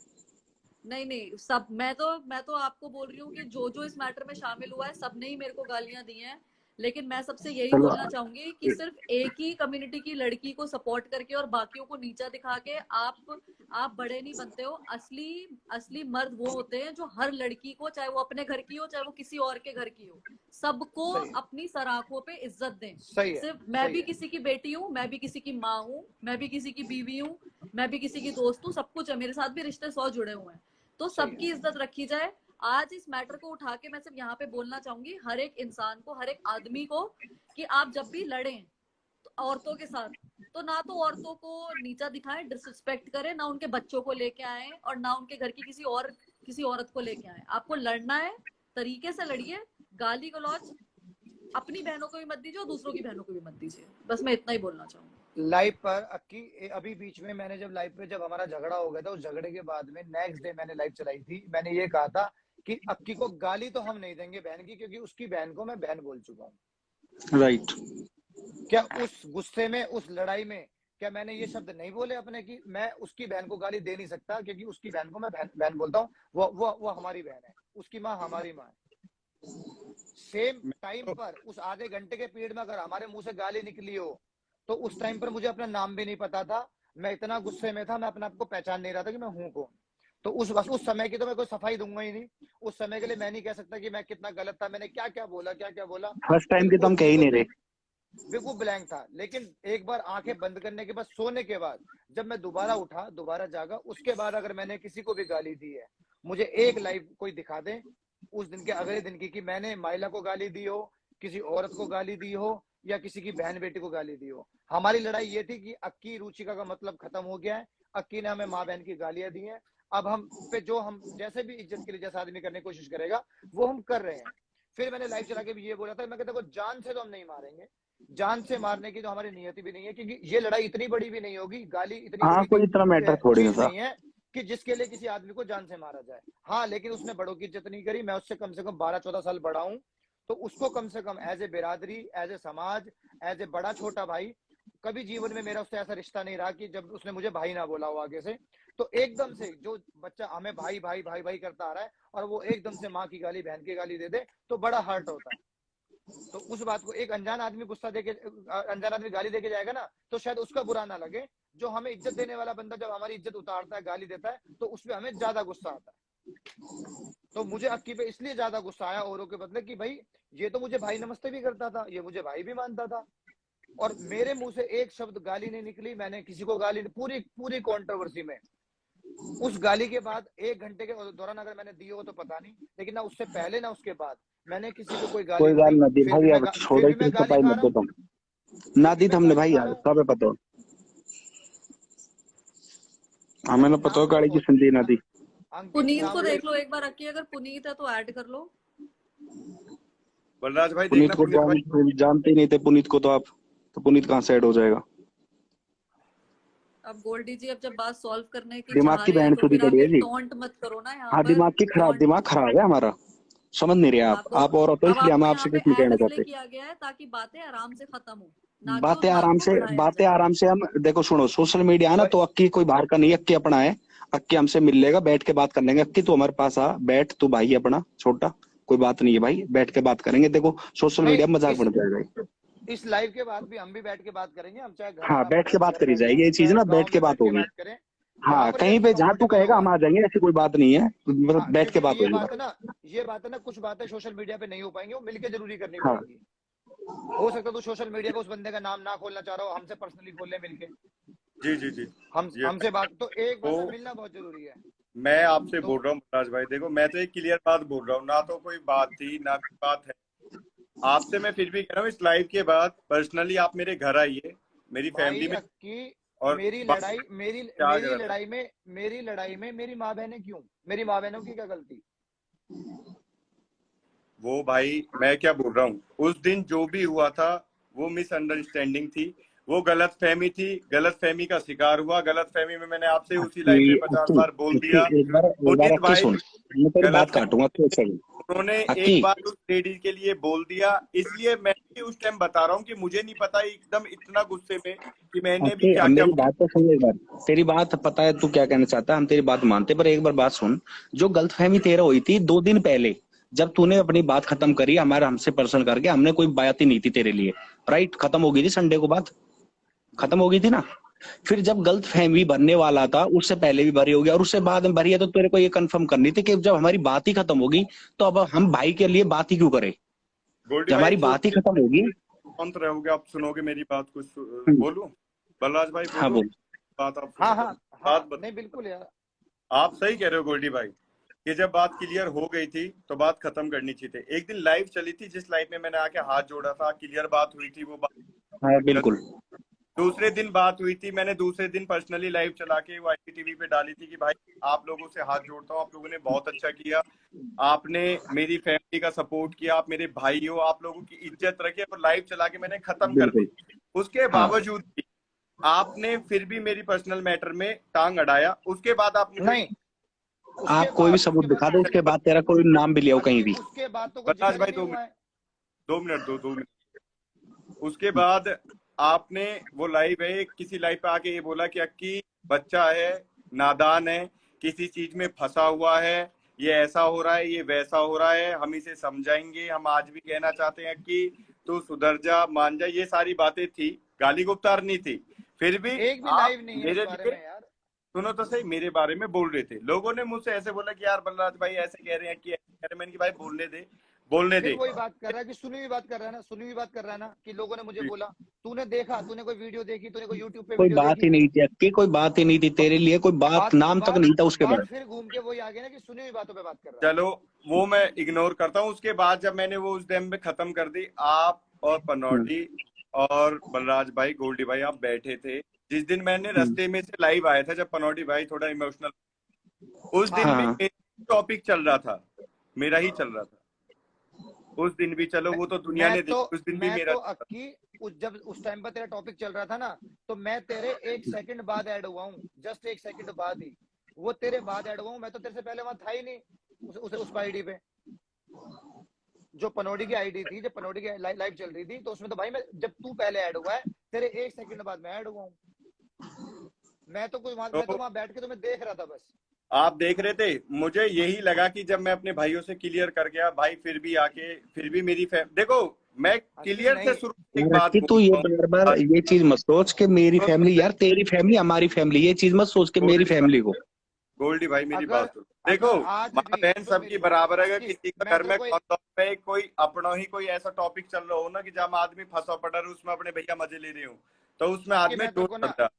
नहीं नहीं, सब मैं तो आपको बोल रही हूँ कि जो जो इस मैटर में शामिल हुआ है सबने ही मेरे को गालियां दी हैं। लेकिन मैं सबसे यही चलो बोलना चाहूंगी कि सिर्फ एक ही कम्युनिटी की लड़की को सपोर्ट करके और बाकियों को नीचा दिखा के आप बड़े नहीं बनते हो। असली असली मर्द वो होते हैं जो हर लड़की को, चाहे वो अपने घर की हो चाहे वो किसी और के घर की हो, सबको सही है, अपनी सराखों पे इज्जत दें। सही है, सिर्फ मैं सही भी है, किसी की बेटी हूँ, मैं भी किसी की माँ हूँ, मैं भी किसी की बीवी हूँ, मैं भी किसी की दोस्त हूँ, सब कुछ है, मेरे साथ भी रिश्ते 100 जुड़े हुए हैं। तो सही है। सबकी इज्जत रखी जाए। आज इस मैटर को उठा के मैं सिर्फ यहाँ पे बोलना चाहूंगी हर एक इंसान को, हर एक आदमी को, कि आप जब भी लड़ें तो औरतों के साथ, तो ना तो औरतों को नीचा दिखाएं, डिसरिस्पेक्ट करें, ना उनके बच्चों को लेके आए, और ना उनके घर की किसी औरत को लेके आए। आपको लड़ना है, तरीके से लड़िए। गाली गलौज अपनी बहनों को भी मत दीजिए और दूसरों की बहनों को भी मत दीजिए। बस मैं इतना ही बोलना चाहूंगी। लाइव पर अक्की अभी बीच में मैंने जब लाइव पे जब हमारा झगड़ा हो गया था, उस झगड़े के बाद में नेक्स्ट डे मैंने लाइव चलाई थी, मैंने ये कहा था कि अक्की को गाली तो हम नहीं देंगे बहन की, क्योंकि उसकी बहन को मैं बहन बोल चुका हूँ। राइट। क्या उस गुस्से में, उस लड़ाई में, क्या मैंने ये शब्द नहीं बोले अपने कि मैं उसकी बहन को गाली दे नहीं सकता, क्योंकि उसकी बहन को मैं बहन बोलता हूँ, वो हमारी बहन है, उसकी माँ हमारी माँ है। सेम टाइम पर उस आधे घंटे के पीरियड में अगर हमारे मुंह से गाली निकली हो, तो उस टाइम पर मुझे अपना नाम भी नहीं पता था, मैं इतना गुस्से में था, मैं अपने आप को पहचान नहीं रहा था कि मैं हूं कौन। तो उस समय की तो मैं कोई सफाई दूंगा ही नहीं। उस समय के लिए मैं नहीं कह सकता कि मैं कितना गलत था, मैंने क्या क्या बोला, फर्स्ट टाइम की तो बिल्कुल हम कह ही बिल्कुल नहीं रहे। बिल्कुल ब्लैंक था। लेकिन एक बार आंखें बंद करने के बाद, सोने के बाद, जब मैं दोबारा उठा, दोबारा जागा, उसके बाद अगर मैंने किसी को भी गाली दी है, मुझे एक लाइव कोई दिखा दे उस दिन के अगले दिन की, कि मैंने माइला को गाली दी हो, किसी औरत को गाली दी हो, या किसी की बहन बेटी को गाली दी हो। हमारी लड़ाई ये थी कि अक्की रुचिका का मतलब खत्म हो गया है, अक्की ने हमें माँ बहन की गालियां दी हैं, अब हम पे जो हम जैसे भी इज्जत के लिए जैसा आदमी करने की कोशिश करेगा वो हम कर रहे हैं। फिर मैंने लाइव चला के भी ये बोला था, मैं कहता देखो जान से तो हम नहीं मारेंगे, जान से मारने की तो हमारी नियति भी नहीं है, क्योंकि ये लड़ाई इतनी बड़ी भी नहीं होगी, गाली इतनी हाँ बड़ी कोई इतना मैटर थोड़ी चीज होता। नहीं है कि जिसके लिए किसी आदमी को जान से मारा जाए। हाँ, लेकिन उसने बड़ों की इज्जत नहीं करी, मैं उससे कम से कम 12-14 साल बड़ा हूं, तो उसको कम से कम एज ए बिरादरी, एज ए समाज, एज ए बड़ा छोटा भाई, कभी जीवन में मेरा उससे ऐसा रिश्ता नहीं रहा कि जब उसने मुझे भाई ना बोला हो आगे से। तो एकदम से जो बच्चा हमें भाई भाई भाई भाई करता आ रहा है, और वो एकदम से माँ की गाली, बहन की गाली दे दे, तो बड़ा हर्ट होता है। तो उस बात को एक अनजान आदमी अनजान आदमी गाली देके जाएगा ना, तो शायद उसका बुरा ना लगे। जो हमें इज्जत देने वाला बंदा जब हमारी इज्जत उतारता है, गाली देता है, तो उसमें हमें ज्यादा गुस्सा आता है। तो मुझे अक्की पे इसलिए ज्यादा गुस्सा आया औरों के बदले कि भाई ये तो मुझे भाई नमस्ते भी करता था, ये मुझे भाई भी मानता था, और मेरे मुंह से एक शब्द गाली नहीं निकली, मैंने किसी को गाली नहीं, पूरी पूरी कंट्रोवर्सी में। उस गाली के बाद 1 घंटे के दौरान अगर मैंने दी हो तो पता नहीं, लेकिन ना उससे पहले ना उसके बाद मैंने किसी को कोई गाली कोई नहीं गाल दी। ना दी फिर भाई, भी अब छोड़ो मैं इसकी गाली सफाई खा मत रहा दो हूँ, तुम। ना फिर दी भी तो मैं हमने गाली भाई खा यार, रहा हूँ। कब पता हो हमें ना पता हो नाम तो गाड़ी की सुनती ना दी। अंकित पुनीत नाम को तो देख लो एक बार, अक्की अगर पुनीत है तो ऐड कर लो। बलराज भाई पुनीत देखना, को पुनीत तो भाई हम जानते ही नहीं थे, पुनीत को तो आप, तो पुनीत कहाँ से ऐड हो जाएगा। अब गोल्डी जी, अब जब बात सॉल्व करने की दिमाग चाह की रहे हैं बहन तो चुदी फिर आप पड़ी है ये जी। टॉन्ट मत करो ना यहाँ हाँ, पर। टॉन्ट, दिमाग खराब है हमारा, समझ नहीं रहे हाँ, तो आप और तो अब इसलिए हम आपको यहाँ आपसे पे कुछ नहीं कहना ऐड इसलिए चाहते। किया गया है ताकि बातें आराम से खत्म हो, ना कि उस बातें बात आराम को से, बढ़ाया जाए। हम देखो सुनो, सोशल मीडिया है ना, भाई तो अक्की कोई बाहर का नहीं, अक्की अपना है। अक्की हमसे मिल लेगा, बैठ के बात कर लेंगे। अक्की तू हमारे पास आ, बैठ, तू भाई है अपना छोटा, कोई बात नहीं है भाई, बैठ के बात करेंगे। देखो सोशल नहीं, मीडिया में मजाक इस बन जाएगा। इस लाइव के बाद भी हम भी बैठ के बात करेंगे, हम चाहे घर हाँ, बैठ के बात घर करी बैठे जाएगी, ये चीज चाहे ना गांव बैठ के में बैठ बात के होगी। बात करें, जहां हाँ, पर कहीं जैसे पे जहाँ तू कंफर्टेबल कहेगा होगा। हम आ जाएंगे, ऐसी कोई बात नहीं है, मतलब हाँ, बैठ के क्योंकि बात होगी बस। ये बात है ना, कुछ बातें सोशल मीडिया पे नहीं हो पाएंगी, वो मिलके जरूरी करनी हाँ पड़ेंगी। हो सकता है तो सोशल मीडिया पे उस बंदे का नाम ना खोलना चाह रहा हो, हमसे पर्सनली खोल ले मिलके, जी जी जी, हम ये हमसे बात, तो एक बात तो है, मिलना बहुत जरूरी है। मैं आपसे तो बोल रहा हूँ बलराज भाई, देखो मैं तो एक क्लियर बात बोल रहा हूँ, ना तो कोई बात थी ना कोई बात है आपसे। मैं फिर भी कह रहा हूँ, इस लाइव के बाद पर्सनली आप मेरे घर आइए, मेरी भाई फैमिली में, अक्की, और मेरी बात लड़ाई मेरी क्या मेरी गलत है। लड़ाई में मेरी माँ बहनें क्यों, मेरी माँ बहनों की क्या गलती? वो भाई मैं क्या बोल रहा हूँ, उस दिन जो भी हुआ था वो मिसअंडरस्टैंडिंग थी, वो गलत फहमी थी, गलत फहमी का शिकार हुआ। गलत फहमी में मैंने आपसे उसी लाइव पे 50 अक्की, बार बोल अक्की, दिया। एक बार पुनीत अक्की भाई सुन, मैं तेरी गलत बात फहमी, काटूंगा तो एक सेकंड। उन्होंने अक्की, एक बार उस लेडी के लिए बोल दिया, इसलिए मैं भी उस टाइम बता रहा हूँ कि मुझे नहीं पता एकदम इतना गुस्से में कि मैंने भी अक्की, क्या अब क्या मेरी बोला। बात तो सुन एक बार। तेरी बात पता है तू क्या कहना चाहता है, हम तेरी बात मानते, पर एक बार बात सुन। जो गलतफहमी तेरा हुई थी 2 दिन पहले, जब तूने अपनी बात खत्म करी हमारे हमसे पर्सनल करके, हमने कोई बात ही नहीं थी तेरे लिए, राइट, खत्म हो गई थी संडे को, बात खत्म हो गई थी ना। फिर जब गलत फहमी बनने वाला था, उससे पहले भी भरी होगी और उससे बाद में भरी है, तो तेरे को ये कंफर्म करनी थी कि जब हमारी बात ही खत्म होगी तो अब हम भाई के लिए बात ही क्यों करें। गोल्डी जब भाई हमारी एक बात ही छोटी, खत्म होगी। शांत रहोगे आप, सुनोगे मेरी बात, कुछ हम्म, बोलूं? बलराज भाई हाँ बोलूं? बोल। बात आप हाँ सुनो हाँ पहले। बात हाँ, बता, नहीं बिल्कुल यार। आप सही कह रहे हो गोल्डी भाई, कि जब बात क्लियर हो गई थी तो बात खत्म करनी चाहिए थी। एक दिन लाइव चली थी, जिस लाइव में मैंने आके हाथ जोड़ा था, क्लियर बात हुई थी, वो हाँ बात। बिल्कुल। दूसरे दिन बात हुई थी, मैंने दूसरे दिन पर्सनली लाइव चला के वो IPTV पे डाली थी कि भाई आप लोगों से हाथ जोड़ता हूँ, आप लोगों ने बहुत अच्छा किया, आपने मेरी फैमिली का सपोर्ट किया, आप मेरे भाई हो, आप लोगों की इज्जत रखी, और लाइव चला के मैंने खत्म कर दी। बिल्कुल। उसके हाँ, बावजूद भी आपने फिर भी मेरी पर्सनल मैटर में टांग अड़ाया। उसके बाद आप मुझे नहीं, उसके आप कोई भी बाद सबूत दिखा दो, उसके बाद तेरा कोई नाम भी लिया हो कहीं अक्की, भी। उसके बाद तो कोई बलराज जिक्र ही भाई नहीं हुआ है। 2 मिनट 2 मिनट। उसके बाद आपने वो लाइव है, किसी लाइव पे आके ये बोला कि अक्की बच्चा है, नादान है, किसी चीज में फंसा हुआ है, ये ऐसा हो रहा है, ये वैसा हो रहा है, हम इसे समझाएंगे, हम आज भी कहना चाहते हैं कि तू सुधर जा, मान जा। ये सारी बातें थी, गाली गुप्तार नहीं थी। फिर भी एक भी आप लाइव नहीं है इस मेरे बारे लिए, में यार। सुनो तो सही, मेरे बारे में बोल रहे थे, लोगों ने मुझसे ऐसे बोला कि यार बलराज भाई ऐसे कह रहे हैं कि ऐसे कह रहे हैं। मैंने कि भाई बोलने दे, बोलने फिर दे। वही बात कर रहा है कि सुनी हुई बात कर रहा है ना, सुनी हुई बात कर रहा है ना, कि लोगों ने मुझे बोला, तूने देखा, तूने कोई वीडियो देखी, तूने कोई यूट्यूब पे कोई वीडियो बात देखी? ही नहीं थी अक्की, कोई बात ही नहीं थी तो तेरे लिए, कोई बात बात नाम तक बात नहीं था उसके बात बाद। फिर घूम के वही आ गया ना कि सुनी हुई बातों पे बात कर रहा है। चलो वो मैं इग्नोर करता हूँ। उसके बाद जब मैंने वो उस डैम में खत्म कर दी, आप और पनौटी और बलराज भाई, गोल्डी भाई, आप बैठे थे। जिस दिन मैंने रास्ते में से लाइव आया था, जब पनौटी भाई थोड़ा इमोशनल, उस दिन भी हाँ, हाँ टॉपिक चल रहा था, मेरा ही चल रहा था। उस दिन भी, चलो वो तो दुनिया ने देखी, उस दिन भी मैं मेरा तो चल रहा अक्की, जब उस टाइम पर तेरा टॉपिक चल रहा था ना, तो मैं तेरे 1 सेकंड बाद ऐड हुआ हूँ, जस्ट 1 सेकंड बाद ही, वो तेरे बाद ऐड हुआ हूँ, मैं तो तेरे से पहले वहां था ही नहीं उस आईडी पे। जो पनौटी की आईडी थी, जब पनौटी की लाइव चल रही थी, तो उसमें तो भाई मैं, जब तू पहले ऐड हुआ है, तेरे 1 सेकंड बाद मैं ऐड हुआ हूँ। मैं तो तो वहां बैठ के तो मैं देख रहा था बस। आप देख रहे थे। मुझे यही लगा कि जब मैं अपने भाइयों से क्लियर कर गया, भाई फिर भी आके, फिर भी मेरी देखो, मैं अक्की क्लियर से नहीं, शुरू से एक यार बात अक्की, तू ये बोलता बार बार हूँ। ये चीज मत सोच कि मेरी फैमिली, यार तेरी फैमिली हमारी फैमिली, ये चीज मत सोच के मेरी फैमिली को। गोल्डी भाई मेरी अगर बात सुन, देखो अगर आज माँ भी बहन सुन सबकी मेरी बात, बराबर है। अगर कि किसी का मैं घर तो में कोई खानदान में कोई अपना ही कोई ऐसा टॉपिक चल रहा हो ना कि जहाँ आदमी फंसा पड़ा है, उसमें अपने भैया मजे ले रहे हो, तो उसमें कि आदमी मैं डोट तेरे को कर ना रहा।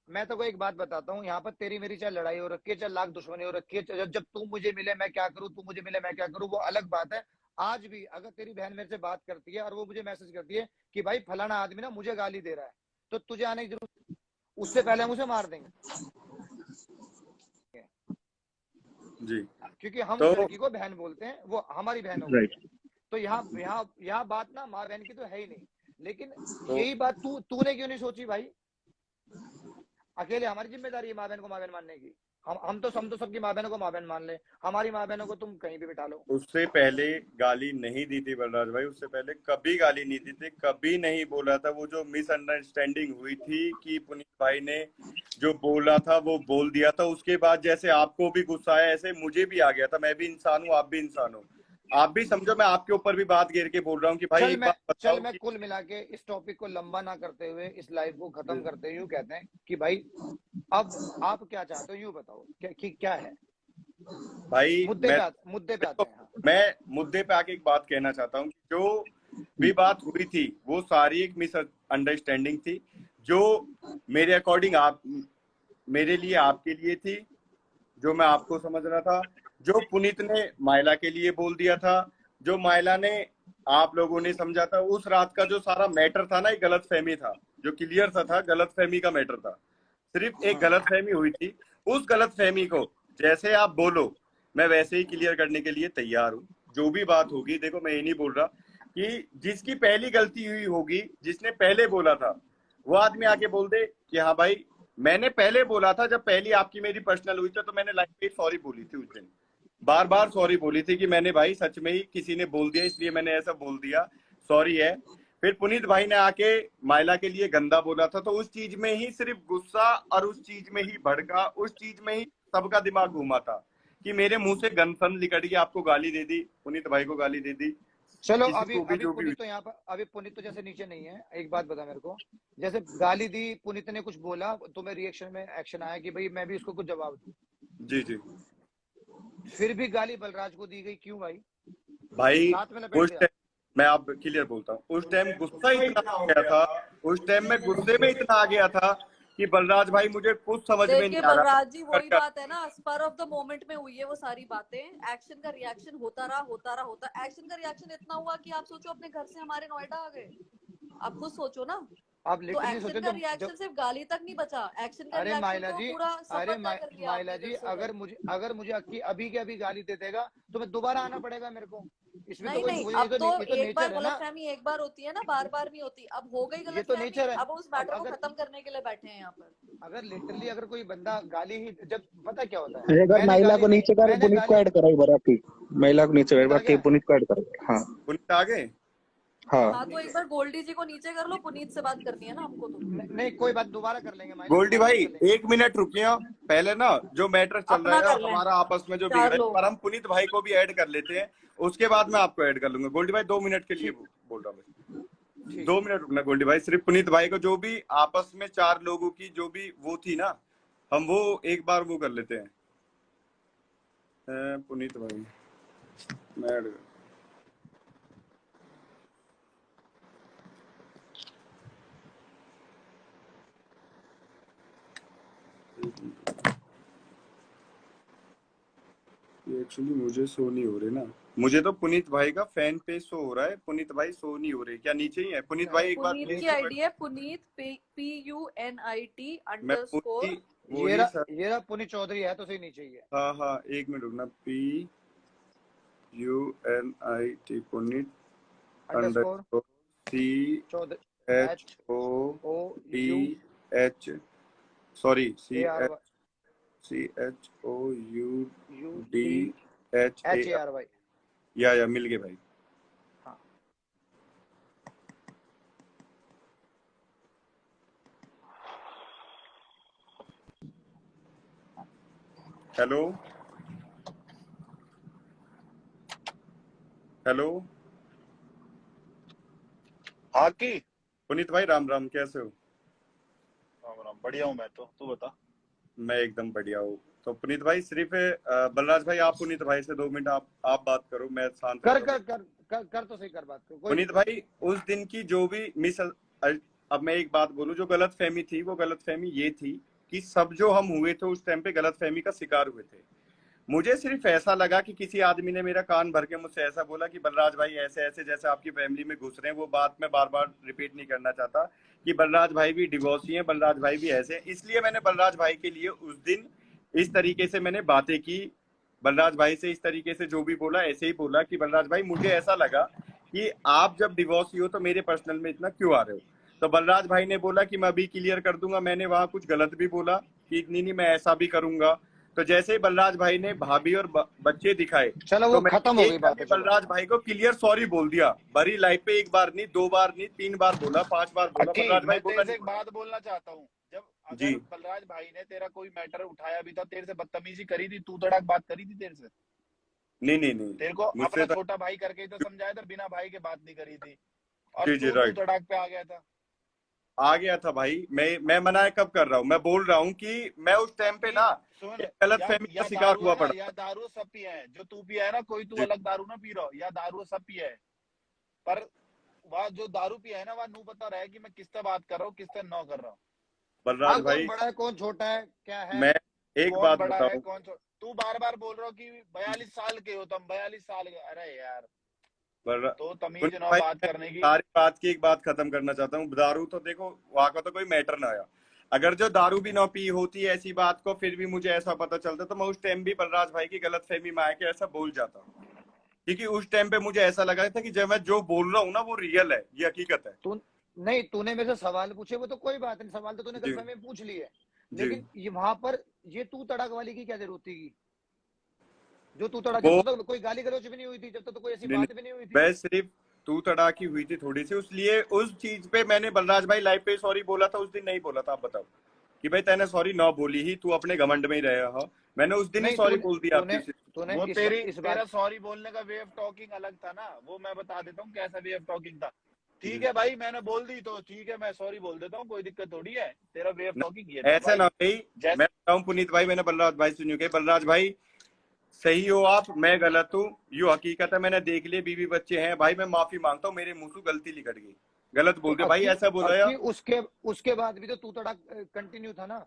मैं तो को एक बात बताता हूँ, यहाँ पर तेरी मेरी चाहे लड़ाई हो रखी है, चाहे लाख दुश्मनी हो रखी है, जब जब तू मुझे मिले मैं क्या करूँ, तू मुझे मिले मैं क्या करूँ, वो अलग बात है। आज भी अगर तेरी बहन मेरे से बात करती है और वो मुझे मैसेज करती है कि भाई फलाना आदमी ना मुझे गाली दे रहा है, तो तुझे आने की जरूरत, उससे पहले हम उसे मार देंगे, जी। क्योंकि हम तो उस लड़की को बहन बोलते हैं, वो हमारी बहन हो गई राइट। है। तो यहाँ बात ना माँ बहन की तो है ही नहीं। लेकिन तो यही बात तूने क्यों नहीं सोची भाई? अकेले हमारी जिम्मेदारी है माँ बहन को माँ बहन मानने की। हम तो सबकी माँ बहनों को माँ बहन मान ले, हमारी माँ बहनों को तुम कहीं भी बिठा लो। उससे पहले गाली नहीं दी थी बलराज भाई, उससे पहले कभी गाली नहीं दी थी, कभी नहीं बोला था। वो जो मिसअंडरस्टैंडिंग हुई थी कि पुनीत भाई ने जो बोला था वो बोल दिया था, उसके बाद जैसे आपको भी गुस्सा आया ऐसे मुझे भी आ गया था। मैं भी इंसान हूँ, आप भी इंसान हो, आप भी समझो मैं आपके ऊपर भी बात घेर के बोल रहा हूँ कि भाई एक बात चल बताओ मैं कि कुल मिला के इस टॉपिक को लंबा ना करते हुए, इस लाइव को खत्म करते हुए कहते हैं कि भाई अब आप क्या चाहते हो, यूं बताओ क्या है। भाई मुद्दे पे आते हैं। हाँ, मैं मुद्दे पे आके एक बात कहना चाहता हूँ कि जो भी बात हुई थी वो सारी एक मिसअंडरस्टैंडिंग थी, जो मेरे अकॉर्डिंग आप मेरे लिए आपके लिए थी, जो मैं आपको समझ रहा था, जो पुनीत ने माइला के लिए बोल दिया था, जो माइला ने आप लोगों ने समझा था। उस रात का जो सारा मैटर था ना, एक गलत फहमी था, जो क्लियर था गलत फहमी का मैटर था, सिर्फ एक गलत फहमी हुई थी। उस गलत फहमी को जैसे आप बोलो मैं वैसे ही क्लियर करने के लिए तैयार हूँ। जो भी बात होगी, देखो मैं ये नहीं बोल रहा कि जिसकी पहली गलती हुई होगी, जिसने पहले बोला था, वो आदमी आके बोल दे कि हाँ भाई मैंने पहले बोला था, जब पहली आपकी मेरी पर्सनल हुई थी तो मैंने लाइफ पे सॉरी बोली थी उस दिन, बार बार सॉरी बोली थी कि मैंने भाई सच में ही किसी ने बोल दिया इसलिए मैंने ऐसा बोल दिया, सॉरी है। फिर पुनीत भाई ने आके माइला के लिए गंदा बोला था, तो उस चीज में ही सिर्फ गुस्सा और उस चीज में ही भड़का, उस चीज में ही सबका दिमाग घूमा था कि मेरे मुंह से गंदफन निकल गई, आपको गाली दे दी, पुनीत भाई को गाली दे दी, चलो किसी अभी को भी अभी जो भी। पुनीत तो यहाँ पर, अभी पुनीत तो जैसे नीचे नहीं है, एक बात बता मेरे को, जैसे गाली दी, पुनीत ने कुछ बोला, तुम्हें रिएक्शन में एक्शन आया कि भाई मैं भी उसको कुछ जवाब दूं, जी जी। फिर भी गाली बलराज को दी गई, क्यों भाई? भाई साथ में लपेट उस दिया। टाइम मैं आप क्लियर बोलता हूँ, उस टाइम गुस्सा इतना आ गया था, उस टाइम में गुस्से में इतना आ गया था कि बलराज भाई मुझे कुछ समझ में देखिए नहीं आ रहा बलराज जी, कर वही क्या। बात है ना, स्पर ऑफ द मोमेंट में हुई है वो सारी बातें। एक्शन का रिएक्शन होता रहा। एक्शन का रिएक्शन इतना हुआ कि आप सोचो अपने घर से हमारे नोएडा आ गए। आप खुद सोचो ना। आप तो लिटरली एक्शन सोचो, का जो रिएक्शन सिर्फ गाली तक नहीं बचा, एक्शन का अरे रिएक्शन माइला तो जी, पूरा अरे सफर तय कर लिया माइला आपने जी, घर से अगर उधर। मुझे अभी के अभी गाली दे देगा तो मैं दोबारा आना पड़ेगा मेरे को। इसमें तो नहीं नहीं, कोई, अब तो ये तो एक बार नेचर है ना, गलतफहमी एक बार होती है ना, बार बार नहीं होती। अब हो गई ये तो गलतफहमी, नेचर है। अब उस अब मैटर को खत्म करने के लिए बैठे हैं यहाँ पर। अगर लिटरली अगर कोई बंदा गाली ही, जब पता क्या होता है, अरे अगर महिला को नीचे कर, मैंने पुनीत को गाली, ऐड करो एक बार, ठीक। महिला को नीचे एक पुनीत आ बार, गया। ठीक, पुनीत को ऐड करो। हाँ पुनीत आ गए। हाँ, हाँ। तो एक बार गोल्डी जी को नीचे कर लो, पुनीत से बात करनी है ना हमको तो। नहीं कोई बात, दोबारा कर लेंगे माइला, गोल्डी दोबारा बात भाई कर लेंगे। 1 मिनट रुकिए, पहले ना जो मैटर चल रहा अपना है कर लें हमारा आपस में जो बिगड़ा चार है, लोग। पर हम पुनीत भाई को भी ऐड कर लेते हैं, उसके बाद मैं आपको ऐड कर लूंगा। गोल्डी भाई 2 मिनट के लिए ठीक, बोल रहा हूँ, ठीक दो है। मिनट रुकना गोल्डी भाई। सिर्फ पुनीत भाई को जो भी आपस में 4 लोगों की जो भी वो थी ना, हम वो एक बार वो कर लेते हैं। पुनीत भाई मैं ऐड ये एक्चुअली मुझे शो नहीं हो रहे ना, मुझे तो पुनीत भाई का फैन पेज शो हो रहा है, पुनीत भाई शो नहीं हो रहे, क्या नीचे ही है पुनीत भाई? एक बार पुनीत प्लीज की आईडी है पुनीत PUNIT मैं अंडरस्कोर। वही सर। ये रहा पुनीत चौधरी है तो सही नीचे ही है। हाँ हाँ 1 मिनट रुकना, PUNIT Punit underscore underscore Chaudhary HOU CHODH, sorry ARY CHOUDHAR। HARY। या मिल गए भाई। हाँ हेलो हेलो हाँ की पुनीत भाई, राम राम, कैसे हो? राम राम, बढ़िया हूँ मैं तो, तू बता। मैं एकदम बढ़िया हूँ। तो पुनीत भाई सिर्फ बलराज भाई, आप पुनीत भाई से 2 मिनट आप बात करो, मैं शांत कर रहता कर हूँ। कर तो सही, कर बात कर, कोई पुनीत दिक्कत भाई, उस दिन की जो भी अब मैं एक बात बोलूं, जो गलत फहमी थी, वो गलत फहमी ये थी कि सब जो हम हुए थे उस टाइम पे गलत फहमी का शिकार हुए थे। मुझे सिर्फ ऐसा लगा कि किसी आदमी ने मेरा कान भर के मुझसे ऐसा बोला कि बलराज भाई ऐसे ऐसे जैसे आपकी फैमिली में घुस रहे हैं। वो बात मैं बार बार रिपीट नहीं करना चाहता कि बलराज भाई भी डिवोर्सी हैं, बलराज भाई भी ऐसे हैं। इसलिए मैंने बलराज भाई के लिए उस दिन इस तरीके से मैंने बातें की, बलराज भाई से इस तरीके से जो भी बोला ऐसे ही बोला कि बलराज भाई मुझे ऐसा लगा कि आप जब डिवोर्सी हो तो मेरे पर्सनल में इतना क्यों आ रहे हो। तो बलराज भाई ने बोला कि मैं अभी क्लियर कर दूंगा। मैंने वहां कुछ गलत भी बोला कि नहीं नहीं मैं ऐसा भी करूंगा। तो जैसे ही बलराज भाई ने भाभी और बच्चे दिखाए, चलो तो वो खत्म मैंने हो एक गई बात करके है, चलो। बलराज भाई को क्लियर सॉरी बोल दिया। भरी लाइफ पे एक बार नहीं, 2 बार नहीं, 3 बार बोला, 5 बार बोला। अक्की, बलराज भाई मैं बोला तेरे से नहीं एक बोला। बात बोलना चाहता हूँ। जब जी अगर बलराज भाई ने तेरा कोई मैटर उठाया भी था, तेरे से बदतमीजी करी थी, तू तड़ाक बात करी थी तेरे से? नहीं नहीं नहीं, तेरे को मुझसे अपना तो छोटा भाई करके ही तो समझाया था, बिना भाई के बात नहीं करी थी, और जी जी तू राइट, तड़ाक पे आ गया था। आ गया था भाई। मैं मना कब कर रहा हूँ, मैं बोल रहा हूँ कि मैं उस टाइम पे अक्की ना सुन, एक गलत या फहमी का या शिकार दारू हुआ है ना, पड़ा या था। दारू सब पिया है, जो तू पिया है ना, कोई तू जी अलग दारू ना पी रहा हो, या दारू सब पिया है, पर वह जो दारू पिया है ना, वह नू पता रहे कि मैं किससे बात कर रहा हूँ, किससे नौ कर रहा हूँ। बलराज हाँ, कौन भाई, बड़ा है कौन छोटा है क्या है? मैं एक कौन बात बड़ा है बताऊं। कौन छोटा? तू बार बार बोल रहा हो कि 42 साल के हो तुम, 42 साल के। अरे यार, तो तमीज पुनीत ना भाई, बात मैं करने की। सारी बात की एक बात खत्म करना चाहता हूँ। दारू तो देखो वहां का तो कोई मैटर ना आया। अगर जो दारू भी ना पी होती ऐसी बात को, फिर भी मुझे ऐसा पता चलता, तो मैं उस टाइम भी बलराज भाई की गलत फहमी में आके ऐसा बोल जाता। क्योंकि उस टाइम पे मुझे ऐसा लगा था कि जब मैं जो बोल रहा हूँ ना वो रियल है, ये हकीकत है। तू नहीं, तूने मेरे से सवाल पूछे, वो तो कोई बात नहीं, सवाल तो तूने जी गलतफहमी में पूछ ली है। जी। लेकिन ये वहां पर ये तू तड़ाक वाली की क्या जरूरत थी? जो तू तड़ाक, वो जब तक तो कोई गाली गलौज भी नहीं हुई थी, जब तक तो कोई ऐसी नहीं नहीं, बात भी नहीं हुई थी। मैं सिर्फ तू तड़ाकी हुई थी थोड़ी सी, इसलिए उस चीज पे मैंने बलराज भाई लाइव पे सॉरी बोला था। उस दिन नहीं बोला था। आप बताओ कि भाई तैने सॉरी ना बोली ही, तू अपने घमंड में ही रहा हो। मैंने उस दिन ही नहीं, सॉरी तूने बोल दिया आपकी तूने उसी। तूने वो तेरी इस तेरा बात। सॉरी बोलने का वे ऑफ टॉकिंग अलग था ना, वो मैं बता देता हूँ कैसा वे ऑफ टॉकिंग था। ठीक जी है भाई, मैंने बोल दी तो ठीक है, मैं सॉरी बोल देता हूँ, कोई दिक्कत थोड़ी है। तेरा वे ऑफ न, टॉकिंग ये था ऐसा ना भाई। भाई। मैं जैसे बताऊं पुनीत भाई, मैंने बलराज भाई सुनियो के, बलराज भाई सही हो आप, मैं गलत हूँ, यो हकीकत है। मैंने देख लिए, बीवी बच्चे हैं भाई, मैं माफी मांगता हूँ, मेरे मुंह से गलती निकल गई, गलत तो बोल दिया भाई, अक्की, ऐसा बोला या। उसके उसके बाद भी तो तू तड़ाक कंटिन्यू था ना।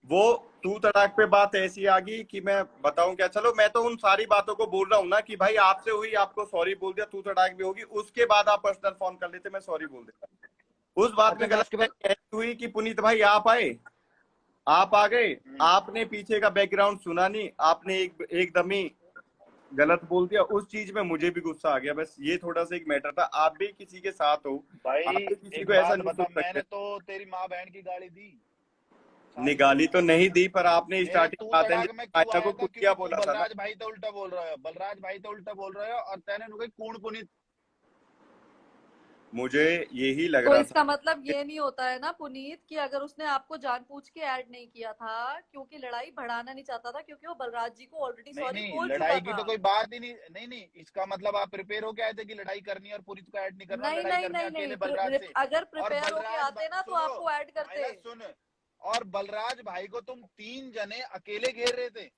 वो तू तड़ाक पे बात ऐसी आ गई कि मैं बताऊं क्या। चलो मैं तो उन सारी बातों को बोल रहा हूँ ना कि भाई आपसे हुई, आपको सॉरी बोल दिया, तू तड़ाक भी होगी, उसके बाद आप पर्सनल फोन कर लेते, मैं सॉरी बोल देता। उस बात अच्छा, में मैं गलत उसके बाद ऐसी हुई कि पुनीत भाई आप आए, आप आ गए, आपने पीछे का बैकग्राउंड सुना नहीं, आपने एकदम ही गलत बोल दिया। उस चीज में मुझे भी गुस्सा आ गया। बस ये थोड़ा सा एक मैटर था। आप भी किसी के साथ हो, भाई आप भी किसी एक को ऐसा बात नहीं बता, सोच सकते। मैंने तो तेरी माँ बहन की गाली दी सारी। निगाली तो नहीं दी, पर आपने मेरे स्टार्टिंग तू बातें तड़ाक में क्यों आयना आया को था? कुतिया क्योंकि तू बोला था ना। बलराज भाई तो उल्टा बोल रहा है, बलराज भाई तो उल्टा बोल रहा है, और तेने नु कूण पुनीत। मुझे यही लग तो रहा था। इसका मतलब ये नहीं होता है ना पुनीत कि अगर उसने आपको जानबूझ के ऐड नहीं किया था क्योंकि लड़ाई बढ़ाना नहीं चाहता था, क्योंकि वो बलराज जी को ऑलरेडी नहीं सॉरी नहीं, बोल चुका लड़ाई की था। तो कोई बात ही नहीं। नहीं नहीं, इसका मतलब आप प्रिपेयर होके आए थे कि लड़ाई करनी है और पुनीत को ऐड नहीं करना, नहीं लड़ाई नहीं करनी है नहीं अकेले नहीं, बलराज से। अगर और प्रिपेयर होके बलराज आते ना तो सुनो, आपको ऐड करते। माइला सुन, और बलराज भाई को तुम 3 जने अकेले घेर रहे थे।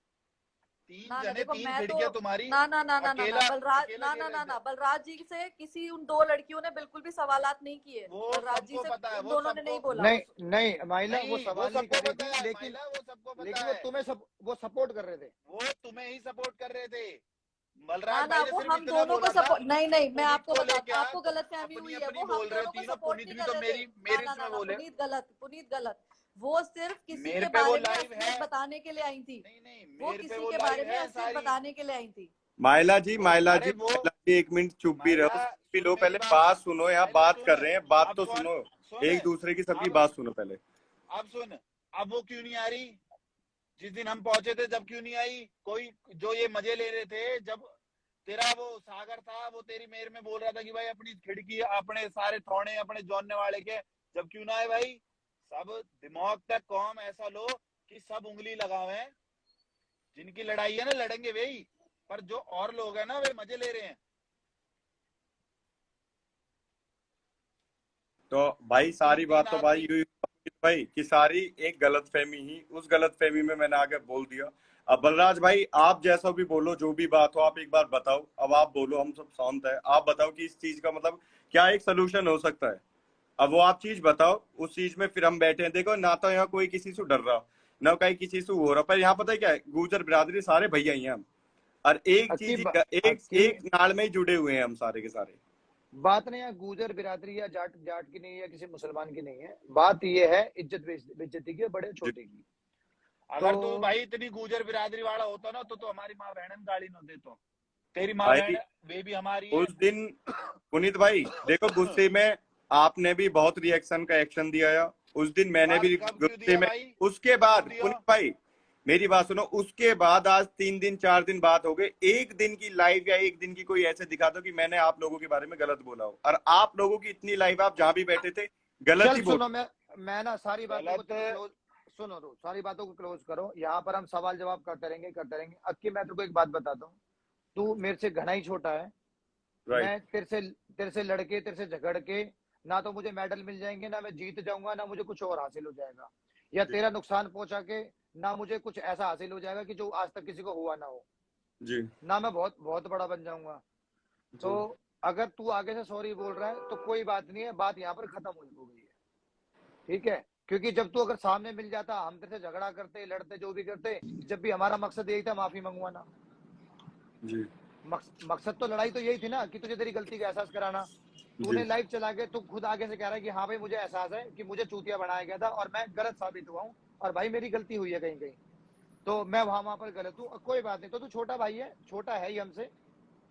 3 ना ना, जने, देखो 3 मैं तो खिड़कियां तुम्हारी, ना ना ना ना ना ना अकेला बलराज, अकेला ना घेर ना रहे ना थे। ना बलराज जी से किसी उन 2 लड़कियों ने बिल्कुल भी सवालात नहीं किए। वो बलराज जी सबको से पता है, उन वो दोनों ने सबको नहीं बोला। नहीं नहीं माइला, वो नहीं, वो सवाल नहीं कर सबको रही पता थी, है लेकिन माइला, वो सबको पता लेकिन वो है। तुम्हें वो सपोर्ट कर रहे थे। वो तुम्हें ही सपोर्ट कर रहे थे। ना बलराज ना, भाई ने वो सिर्फ हम इतना दोनों को बोला था सपोर्ट, नहीं कि नहीं, मैं पुनीत आपको को बता, लेके आ। आपको तुम गलतफहमी अपनी हुई है, अपनी वो हम बोल रहे हो दोनों को तीनों, सपोर्ट पुनीत नहीं भी कर तो रहे थे। मेरी ना मेरी ना ना उसमें ना, बोले। पुनीत गलत, पुनीत गलत। वो सिर्फ किसी मेरे के पे वो बारे में लाइव असलियत है। बताने के लिए आई थी। नहीं नहीं, वो मेरे पे किसी वो के बारे लाइव में है असलियत सारी। बताने के लिए आई थी। माइला जी, वो माइला अरे जी, वो माइला जी, 1 मिनट चुप भी माइला, रहो, चुप भी सुन लो, मेरी पहले बात। बात सुनो। यहाँ माइला बात सुन, कर रहे हैं, बात अब तो कौन सुनो। सुन, एक दूसरे की सबकी अब बात सुनो पहले। अब सुन, अब वो क्यों नहीं आ रही? जिस दिन हम पहुंचे थे जब क्यों नहीं आई? कोई जो ये मजे ले रहे थे, जब तेरा वो सागर था, वो तेरी मेर में बोल रहा था कि भाई अपनी खिड़की, अपने सारे थोड़े अपने जोड़ने वाले के, जब क्यों ना आए भाई? सब दिमाग तक कौम ऐसा लो कि सब उंगली लगावे। जिनकी लड़ाई है ना, लड़ेंगे वही, पर जो और लोग हैं ना, वे मजे ले रहे हैं। तो भाई तीन सारी तीन बात तो भाई आदमी यूं भाई कि सारी एक गलतफहमी ही, उस गलतफहमी में मैंने आगे बोल दिया। अब बलराज भाई आप जैसा भी बोलो, जो भी बात हो आप एक बार बताओ। अब आप बोलो, हम सब शांत है, आप बताओ कि इस चीज का मतलब क्या एक सोल्यूशन हो सकता है। अब वो आप चीज बताओ, उस चीज में फिर हम बैठे हैं। देखो ना तो यहाँ कोई किसी से डर रहा, ना कहीं किसी से हो रहा, पर यहाँ पता है क्या है, गुर्जर बिरादरी सारे भैया ही हैं हम, और एक अक्की चीज एक अक्की एक नाल में ही जुड़े हुए हैं हम सारे के सारे। बात नहीं है गुजर बिरादरी या जाट जाट की नहीं है, किसी मुसलमान की नहीं है, बात ये है इज्जत बेइज्जती की, बड़े जी छोटे की। अगर तू तो भाई इतनी गुजर बिरादरी वाला होता ना तो हमारी माँ बहन गाली न दे तो। तेरी माँ भाई, बहन वे भी हमारी है। उस दिन पुनीत भाई देखो गुस्से में आपने भी बहुत रिएक्शन का एक्शन दिया है, उस दिन मैंने बात भी कब क्यों गुस्से दिया में। भाई? उसके क्यों बाद दिया? पुनीत भाई मेरी बात सुनो, उसके बाद आज 3 दिन 4 दिन बात हो गए, एक दिन की लाइव या एक दिन की कोई ऐसे दिखा दो कि मैंने आप लोगों के बारे में गलत बोला हो, और आप लोगों की इतनी लाइव आप जहां भी बैठे थे गलत चल ही सुनो, बोल। मैं ना सारी बातों को गलत। चलो क्लोज, सुनो रो, सारी बातों को क्लोज करो, यहाँ पर हम सवाल जवाब करते रहेंगे। अक्की मैं तेरे को एक बात बताता हूँ, तू मेरे से घना ही छोटा है। राइट। मैं तेरे से लड़के, तेरे से झगड़ के ना तो मुझे मेडल मिल जाएंगे, ना मैं जीत जाऊंगा, ना मुझे कुछ और हासिल हो जाएगा, या जी तेरा नुकसान पहुंचा के ना मुझे कुछ ऐसा हासिल हो जाएगा कि जो आज तक किसी को हुआ ना हो, जी ना मैं बहुत बहुत बड़ा बन जाऊंगा। तो जी अगर तू आगे से सॉरी बोल रहा है तो कोई बात नहीं है, बात यहाँ पर खत्म हो गई है, ठीक है। क्योंकि जब तू अगर सामने मिल जाता, हम तेरे से झगड़ा करते, लड़ते, जो भी करते, जब भी हमारा मकसद यही था माफी मंगवाना। जी मकसद तो लड़ाई तो यही थी ना, कि तुझे तेरी गलती का एहसास कराना। जी तूने लाइव चला के तू खुद आगे से कह रहा है कि हाँ भाई मुझे एहसास है कि मुझे चूतिया बनाया गया था और मैं गलत साबित हुआ हूँ, और भाई मेरी गलती हुई है कहीं कहीं, तो मैं वहां पर गलत हूँ, कोई बात नहीं। तो तू छोटा भाई है, छोटा है ही हमसे,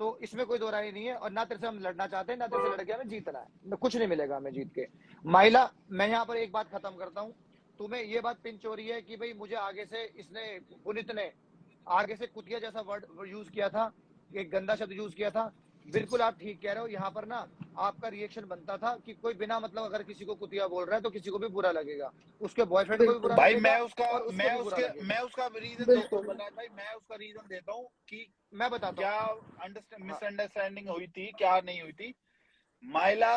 तो इसमें कोई दो राय नहीं है। और ना तेरे से हम लड़ना चाहते हैं, ना तेरे से लड़के हमें जीतना है, कुछ नहीं मिलेगा हमें जीत के। माइला, मैं यहाँ पर एक बात खत्म करता हूँ। तुम्हें ये बात पिंच हो रही है कि भाई मुझे आगे से इसने, पुनित ने आगे से कुतिया जैसा वर्ड यूज किया था, एक गंदा शब्द यूज किया था। बिल्कुल आप ठीक कह रहे हो, यहाँ पर ना आपका रिएक्शन बनता था कि कोई बिना मतलब अगर किसी को कुतिया बोल रहा है तो किसी को भी बुरा लगेगा, उसके बॉयफ्रेंड को भी बिल्कुल बुरा भाई लगेगा और उसको भी बुरा लगेगा। मैं उसका रीजन दो बिल्कुल बलराज भाई, मैं उसका रीजन देता हूँ कि मैं बताता क्या हूँ। हाँ, मिसअंडरस्टैंडिंग हुई थी, क्या नहीं हुई थी। माइला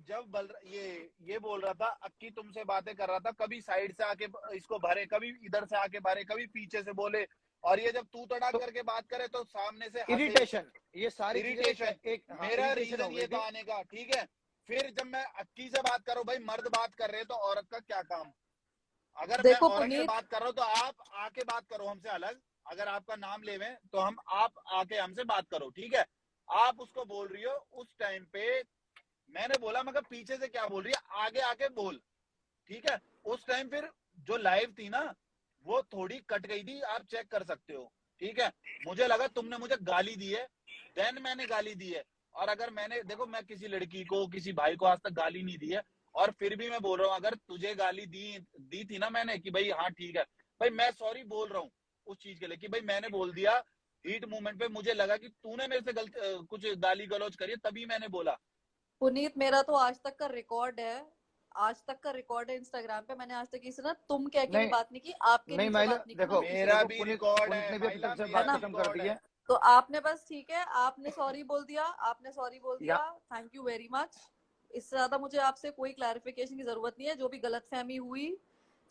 जब ये बोल रहा था, अक्की तुमसे बातें कर रहा था, कभी साइड से आके इसको भरे, कभी इधर से आके भरे, कभी पीछे से बोले, और ये जब तू तड़ाक तो करके बात करे तो सामने से हंसे। इरिटेशन, ये सारी चीजें इरिटेशन, एक हाँ मेरा इरिटेशन हो रीजन गई ये था थी। आने का, ठीक है। फिर जब मैं अक्की से बात कर रहा हूँ, भाई मर्द बात कर रहे हैं तो औरत का क्या काम। अगर मैं देखो औरत से पुनीत, बात कर रहा हूँ तो आप आके बात करो हमसे अलग, अगर आपका नाम लेवे तो हम आप आके हमसे बात करो, ठीक है। आप उसको बोल रही हो उस टाइम पे, मैंने बोला मगर पीछे से क्या बोल रही है, आगे आके बोल, ठीक है। उस टाइम फिर जो लाइव थी ना वो थोड़ी कट गई थी, आप चेक कर सकते हो, ठीक है। मुझे लगा तुमने मुझे गाली दी है, देन मैंने गाली दी है। और अगर मैंने, देखो मैं किसी लड़की को, किसी भाई को आज तक गाली नहीं दी है, और फिर भी मैं बोल रहा हूँ अगर तुझे गाली दी थी ना मैंने कि भाई हाँ ठीक है, भाई मैं सॉरी बोल रहा हूँ उस चीज के लिए कि भाई मैंने बोल दिया हीट मूवमेंट पे, मुझे लगा कि तूने मेरे से गलत कुछ गाली गलौज करी है, तभी मैंने बोला। पुनीत मेरा तो आज तक का रिकॉर्ड है, आज तक का रिकॉर्ड है इंस्टाग्राम पे, मैंने आज तक किसी से ना तुम कह के भी नहीं बात नहीं की, आपके नहीं नीचे माइला, बात नहीं की, देखो मैंने किसी से। मेरा देखो भी पुनित रिकॉर्ड पुनित है ने भी अपनी माइला, तरफ से है बात मेरा ना, भी खत्म कर रिकॉर्ड दी है। है। तो आपने बस ठीक है, आपने सॉरी बोल दिया, आपने सॉरी बोल दिया, या थैंक यू वेरी मच। इससे ज्यादा मुझे आपसे कोई क्लैरिफिकेशन की जरूरत नहीं है, जो भी गलतफहमी हुई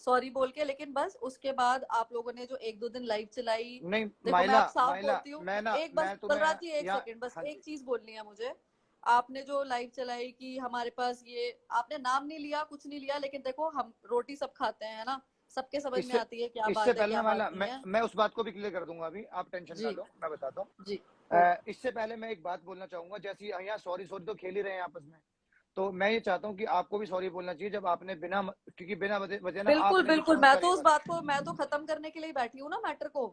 सॉरी बोल के। लेकिन बस उसके बाद आप लोगों ने जो एक दो दिन लाइव चलाई, नहीं देखो मैं माइला, आप साफ माइला बोलती हूँ, मैं ना, एक बस मैं तुम्हें बलराज जी एक यहाँ, सेकंड, बस हाँ एक जी, चीज बोलनी है मुझे। आपने जो लाइव चलाई कि हमारे पास ये, आपने नाम नहीं लिया, कुछ नहीं लिया, लेकिन देखो हम रोटी सब खाते हैं, है ना, सबके समझ में इससे आती है क्या इससे बात है पहले क्या ना बात माइला, नहीं है। मैं उस बात को भी क्लियर कर दूंगा, अभी आप टेंशन ना जी लो, मैं बताता हूँ। जी ओके। इससे पहले मैं एक बात बोलना चाहूंगा, जैसे यहाँ सॉरी सॉरी तो खेल ही रहे हैं आपस में, तो मैं ये चाहता हूँ कि आपको भी सॉरी बोलना चाहिए, जब आपने क्योंकि बिना वजह ना बिल्कुल आपने भी बिल्कुल, फोन मैं पर तो ही उस बात को, मैं तो खत्म करने के लिए बैठी हूँ ना मैटर को,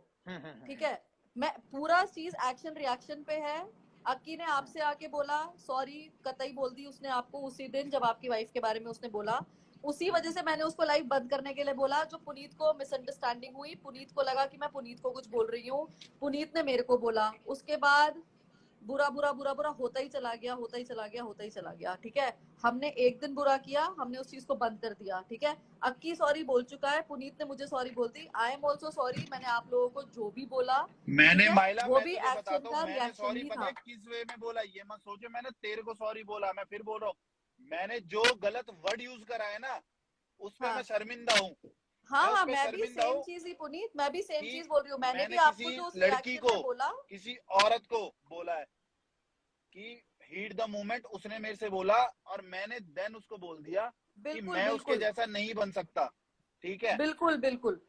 ठीक है। मैं पूरा चीज एक्शन रिएक्शन पे है। अक्की ने आपसे आके बोला सॉरी, कतई बोल दी उसने आपको उसी दिन जब आपकी वाइफ के बारे में उसने बोला, उसी वजह से मैंने उसको लाइव बंद करने के लिए बोला। जो पुनीत को मिसअंडरस्टैंडिंग हुई, पुनीत को लगा कि मैं पुनीत को कुछ बोल रही हूँ, पुनीत ने मेरे को बोला, उसके बाद बुरा बुरा बुरा बुरा होता ही चला गया, होता ही चला गया, होता ही चला गया, ठीक है। हमने एक दिन बुरा किया, हमने उस चीज को बंद कर दिया, ठीक है। अक्की सॉरी बोल चुका है, पुनीत ने मुझे सॉरी बोल दी, आई एम ऑल्सो सॉरी, मैंने आप लोगों को जो भी बोला, मैंने ठीक है, माइला, वो मैं भी तुझे एक्शन बताता हूँ, का मैंने रिएक्शन सॉरी ही पता था। है किस वे में बोला, ये मत सोचो मैंने तेरे को सॉरी बोला, मैं फिर बोल रहा हूँ, मैंने जो गलत वर्ड यूज करा है ना उस पे हाँ मैं शर्मिंदा हूँ। हाँ मैं उस हाँ, पे मैं भी शर्मिंदा सेम हूँ चीज ही पुनीत, मैं भी सेम कि चीज बोल रही हूँ। मैंने भी मैंने आपको किसी जो उस लड़की रिएक्शन को, में बोला, किसी औरत को बोला है कि हीट द मोमेंट, उसने मेरे से बोला और मैंने देन उसको बोल दिया कि बिल्कुल मैं उसके बिल्कुल जैसा नहीं बन सकता। ठीक है, बिल्कुल बिल्कुल।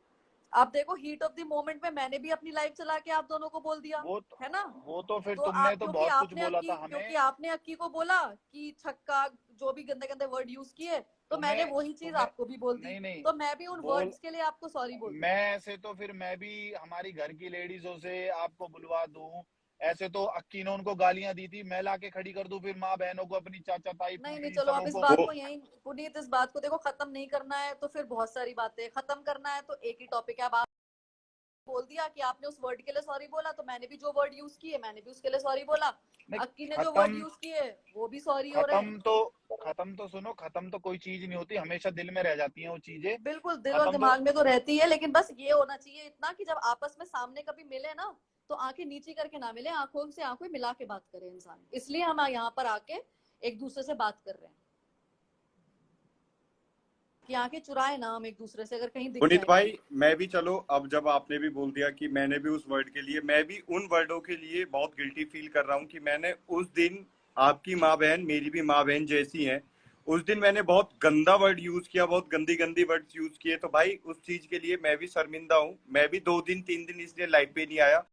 आप देखो हीट ऑफ द मोमेंट में मैंने भी अपनी लाइफ चला के आप दोनों को बोल दिया, वो है ना। वो तो फिर तो तुमने आप तो बहुत कुछ बोला था क्योंकि हमें। आपने अक्की को बोला कि छक्का, जो भी गंदे गंदे वर्ड यूज किए, तो मैंने तुम्हें वही चीज तुम्हें आपको भी बोल दी। नहीं नहीं तो मैं भी उन बोल, वर्ड्स के लिए आपको सॉरी बोल दूं। मैं ऐसे तो फिर मैं भी हमारी घर की लेडीजों से आपको बुलवा दूं। ऐसे तो अक्की ने उनको गालियां दी थी, मैं लाके खड़ी कर दूं फिर माँ बहनों को, अपनी चाचा ताई नहीं नहीं, फूफी चलो अब सबों इस को। बात वो को यहीं, पुनीत इस बात को देखो खत्म नहीं करना है तो फिर बहुत सारी बातें खत्म करना है, तो एक ही टॉपिक है। अब आप बोल दिया कि आपने उस वर्ड के लिए सॉरी बोला, तो मैंने भी जो वर्ड यूज किए मैंने भी उसके लिए सॉरी बोला। नहीं, अक्की ने जो वर्ड खत्म यूज किए वो भी सॉरी हो रहे हैं। खत्म तो खत्म तो सुनो, खत्म तो कोई चीज नहीं होती, हमेशा दिल में रह जाती हैं वो चीजें। बिल्कुल दिल और खत्म तो दिमाग में तो रहती है, लेकिन बस ये होना चाहिए इतना कि जब आपस में सामने कभी मिले ना, तो आंखें नीची करके ना मिले, आंखों से आंखें मिला के बात करे इंसान। इसलिए हम यहाँ पर आके एक दूसरे से बात कर रहे हैं कि आंखें चुराए ना हम एक दूसरे से, अगर कहीं दिख पुनीत जाए। भाई, मैं भी, चलो अब जब आपने भी बोल दिया कि मैंने भी उस वर्ड के लिए, मैं भी उन वर्डों के लिए बहुत गिल्टी फील कर रहा हूँ कि मैंने उस दिन, आपकी माँ बहन मेरी भी माँ बहन जैसी हैं, उस दिन मैंने बहुत गंदा वर्ड यूज किया, बहुत गंदी गंदी वर्ड्स यूज किए। तो भाई उस चीज के लिए मैं भी शर्मिंदा हूँ। मैं भी 2 दिन 3 दिन इसलिए लाइव पे नहीं आया